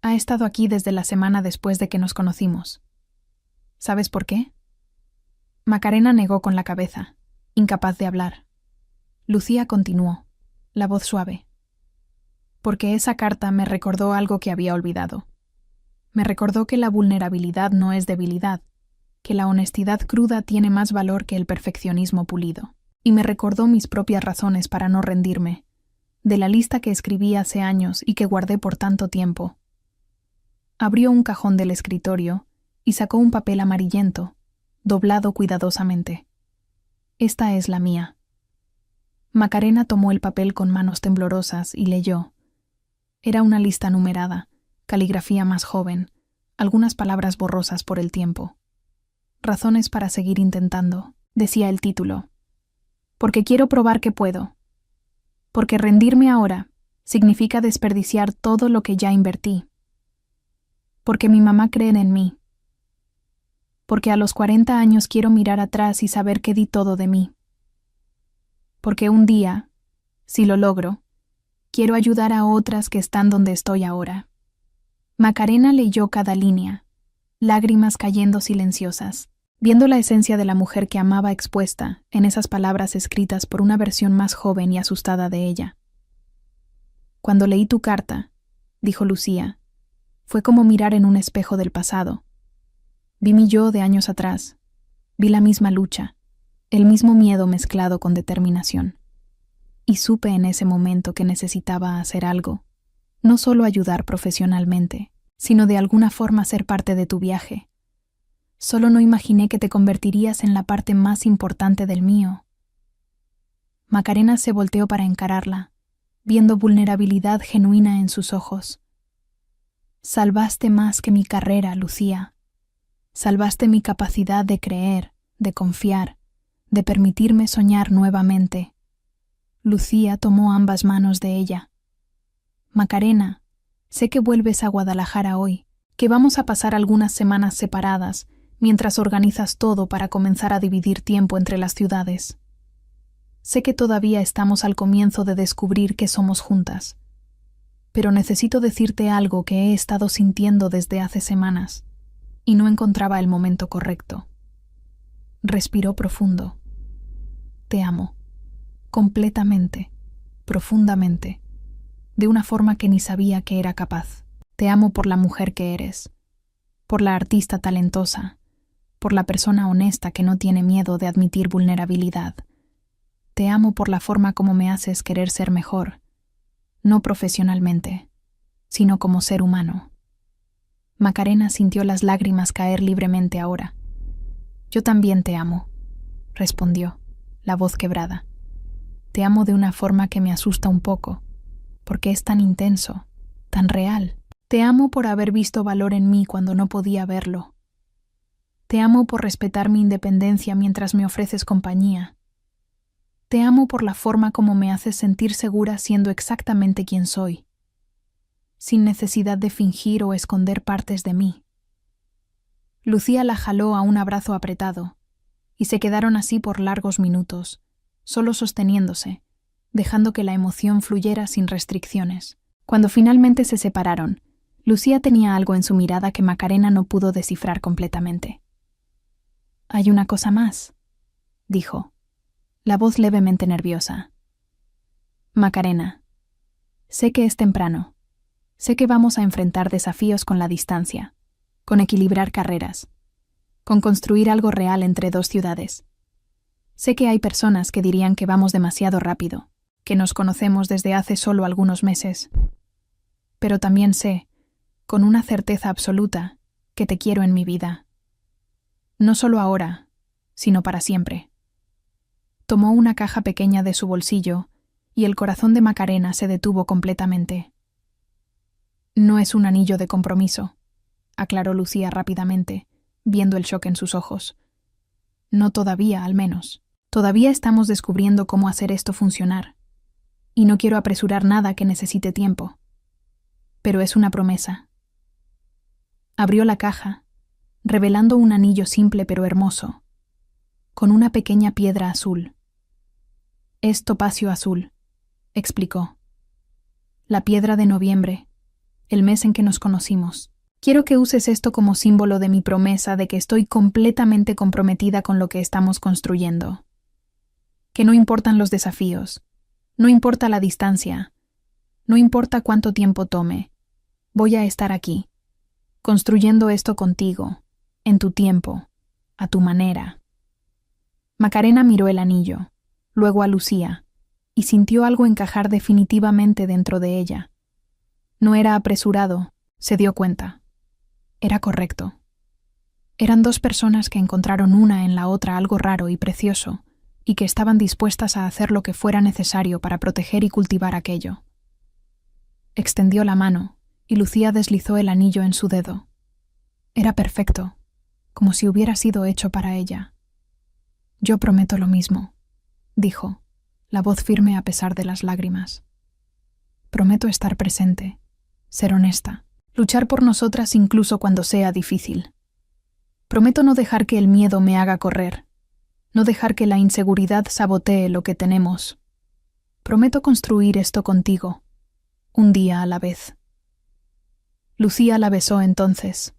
Ha estado aquí desde la semana después de que nos conocimos. ¿Sabes por qué? Macarena negó con la cabeza, incapaz de hablar. Lucía continuó, la voz suave. Porque esa carta me recordó algo que había olvidado. Me recordó que la vulnerabilidad no es debilidad, que la honestidad cruda tiene más valor que el perfeccionismo pulido. Y me recordó mis propias razones para no rendirme, de la lista que escribí hace años y que guardé por tanto tiempo. Abrió un cajón del escritorio y sacó un papel amarillento, doblado cuidadosamente. Esta es la mía. Macarena tomó el papel con manos temblorosas y leyó. Era una lista numerada, caligrafía más joven, algunas palabras borrosas por el tiempo. Razones para seguir intentando, decía el título. Porque quiero probar que puedo. Porque rendirme ahora significa desperdiciar todo lo que ya invertí. Porque mi mamá cree en mí. Porque a los 40 años quiero mirar atrás y saber que di todo de mí. Porque un día, si lo logro, quiero ayudar a otras que están donde estoy ahora. Macarena leyó cada línea, lágrimas cayendo silenciosas, viendo la esencia de la mujer que amaba expuesta en esas palabras escritas por una versión más joven y asustada de ella. Cuando leí tu carta, dijo Lucía, fue como mirar en un espejo del pasado. Vi mi yo de años atrás, vi la misma lucha, el mismo miedo mezclado con determinación. Y supe en ese momento que necesitaba hacer algo, no solo ayudar profesionalmente, sino de alguna forma ser parte de tu viaje. Solo no imaginé que te convertirías en la parte más importante del mío. Macarena se volteó para encararla, viendo vulnerabilidad genuina en sus ojos. Salvaste más que mi carrera, Lucía. Salvaste mi capacidad de creer, de confiar, de permitirme soñar nuevamente. Lucía tomó ambas manos de ella. Macarena, sé que vuelves a Guadalajara hoy, que vamos a pasar algunas semanas separadas, mientras organizas todo para comenzar a dividir tiempo entre las ciudades. Sé que todavía estamos al comienzo de descubrir que somos juntas, pero necesito decirte algo que he estado sintiendo desde hace semanas, y no encontraba el momento correcto. Respiró profundo. Te amo, completamente, profundamente, de una forma que ni sabía que era capaz. Te amo por la mujer que eres, por la artista talentosa, por la persona honesta que no tiene miedo de admitir vulnerabilidad. Te amo por la forma como me haces querer ser mejor, no profesionalmente, sino como ser humano. Macarena sintió las lágrimas caer libremente ahora. Yo también te amo, respondió, la voz quebrada. Te amo de una forma que me asusta un poco, porque es tan intenso, tan real. Te amo por haber visto valor en mí cuando no podía verlo. Te amo por respetar mi independencia mientras me ofreces compañía. Te amo por la forma como me haces sentir segura siendo exactamente quien soy, sin necesidad de fingir o esconder partes de mí. Lucía la jaló a un abrazo apretado, y se quedaron así por largos minutos, solo sosteniéndose, dejando que la emoción fluyera sin restricciones. Cuando finalmente se separaron, Lucía tenía algo en su mirada que Macarena no pudo descifrar completamente. «Hay una cosa más», dijo, la voz levemente nerviosa. «Macarena, sé que es temprano. Sé que vamos a enfrentar desafíos con la distancia, con equilibrar carreras, con construir algo real entre dos ciudades. Sé que hay personas que dirían que vamos demasiado rápido, que nos conocemos desde hace solo algunos meses. Pero también sé, con una certeza absoluta, que te quiero en mi vida. No solo ahora, sino para siempre». Tomó una caja pequeña de su bolsillo y el corazón de Macarena se detuvo completamente. «No es un anillo de compromiso», aclaró Lucía rápidamente, viendo el shock en sus ojos. No todavía, al menos. Todavía estamos descubriendo cómo hacer esto funcionar. Y no quiero apresurar nada que necesite tiempo. Pero es una promesa. Abrió la caja, revelando un anillo simple pero hermoso, con una pequeña piedra azul. Es topacio azul, explicó. La piedra de noviembre, el mes en que nos conocimos. Quiero que uses esto como símbolo de mi promesa de que estoy completamente comprometida con lo que estamos construyendo. Que no importan los desafíos, no importa la distancia, no importa cuánto tiempo tome, voy a estar aquí, construyendo esto contigo, en tu tiempo, a tu manera. Macarena miró el anillo, luego a Lucía, y sintió algo encajar definitivamente dentro de ella. No era apresurado, se dio cuenta. Era correcto. Eran dos personas que encontraron una en la otra algo raro y precioso, y que estaban dispuestas a hacer lo que fuera necesario para proteger y cultivar aquello. Extendió la mano, y Lucía deslizó el anillo en su dedo. Era perfecto, como si hubiera sido hecho para ella. Yo prometo lo mismo, dijo, la voz firme a pesar de las lágrimas. Prometo estar presente, ser honesta, luchar por nosotras incluso cuando sea difícil. Prometo no dejar que el miedo me haga correr, no dejar que la inseguridad sabotee lo que tenemos. Prometo construir esto contigo, un día a la vez. Lucía la besó entonces,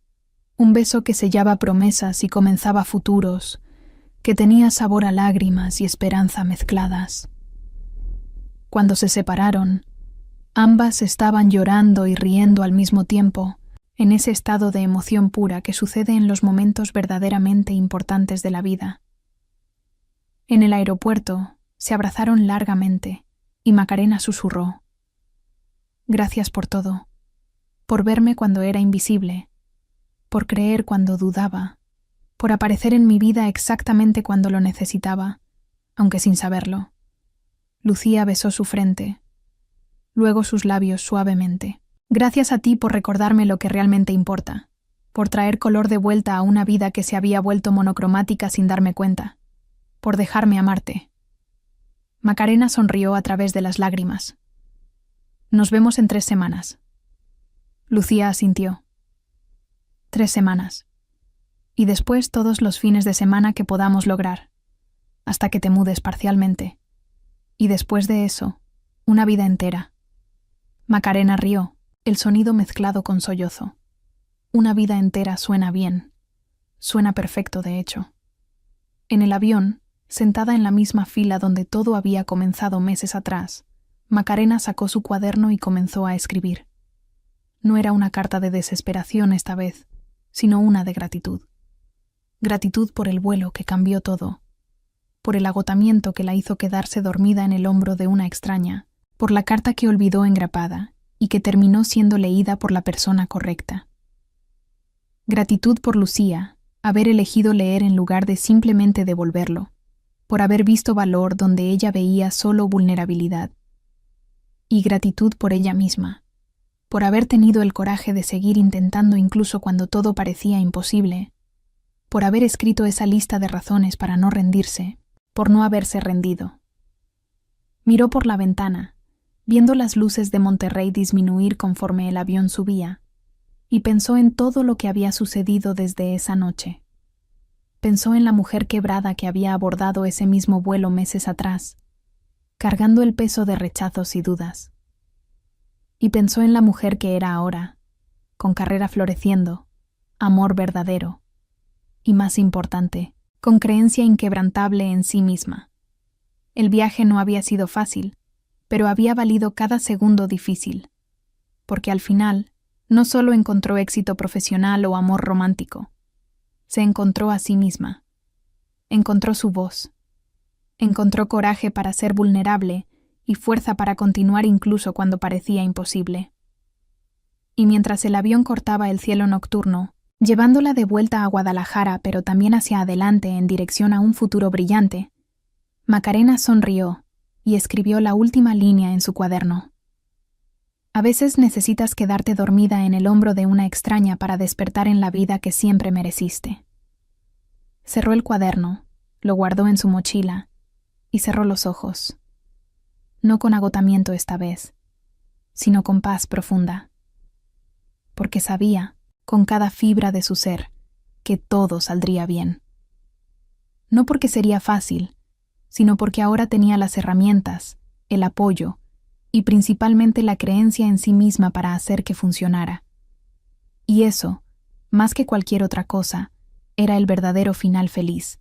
un beso que sellaba promesas y comenzaba futuros, que tenía sabor a lágrimas y esperanza mezcladas. Cuando se separaron, ambas estaban llorando y riendo al mismo tiempo, en ese estado de emoción pura que sucede en los momentos verdaderamente importantes de la vida. En el aeropuerto se abrazaron largamente y Macarena susurró: «Gracias por todo, por verme cuando era invisible, por creer cuando dudaba, por aparecer en mi vida exactamente cuando lo necesitaba, aunque sin saberlo». Lucía besó su frente, luego sus labios suavemente. «Gracias a ti por recordarme lo que realmente importa, por traer color de vuelta a una vida que se había vuelto monocromática sin darme cuenta, por dejarme amarte». Macarena sonrió a través de las lágrimas. «Nos vemos en 3 semanas». Lucía asintió. 3 semanas. Y después todos los fines de semana que podamos lograr, hasta que te mudes parcialmente. Y después de eso, una vida entera. Macarena rió, el sonido mezclado con sollozo. Una vida entera suena bien. Suena perfecto, de hecho. En el avión, sentada en la misma fila donde todo había comenzado meses atrás, Macarena sacó su cuaderno y comenzó a escribir. No era una carta de desesperación esta vez, sino una de gratitud. Gratitud por el vuelo que cambió todo, por el agotamiento que la hizo quedarse dormida en el hombro de una extraña, por la carta que olvidó engrapada y que terminó siendo leída por la persona correcta. Gratitud por Lucía, haber elegido leer en lugar de simplemente devolverlo, por haber visto valor donde ella veía solo vulnerabilidad. Y gratitud por ella misma, por haber tenido el coraje de seguir intentando incluso cuando todo parecía imposible, por haber escrito esa lista de razones para no rendirse, por no haberse rendido. Miró por la ventana, viendo las luces de Monterrey disminuir conforme el avión subía, y pensó en todo lo que había sucedido desde esa noche. Pensó en la mujer quebrada que había abordado ese mismo vuelo meses atrás, cargando el peso de rechazos y dudas. Y pensó en la mujer que era ahora, con carrera floreciendo, amor verdadero, y más importante, con creencia inquebrantable en sí misma. El viaje no había sido fácil, pero había valido cada segundo difícil, porque al final no solo encontró éxito profesional o amor romántico, se encontró a sí misma, encontró su voz, encontró coraje para ser vulnerable y fuerza para continuar incluso cuando parecía imposible. Y mientras el avión cortaba el cielo nocturno, llevándola de vuelta a Guadalajara pero también hacia adelante en dirección a un futuro brillante, Macarena sonrió y escribió la última línea en su cuaderno. A veces necesitas quedarte dormida en el hombro de una extraña para despertar en la vida que siempre mereciste. Cerró el cuaderno lo guardó en su mochila y cerró los ojos. No con agotamiento esta vez, sino con paz profunda. Porque sabía, con cada fibra de su ser, que todo saldría bien. No porque sería fácil, sino porque ahora tenía las herramientas, el apoyo y principalmente la creencia en sí misma para hacer que funcionara. Y eso, más que cualquier otra cosa, era el verdadero final feliz,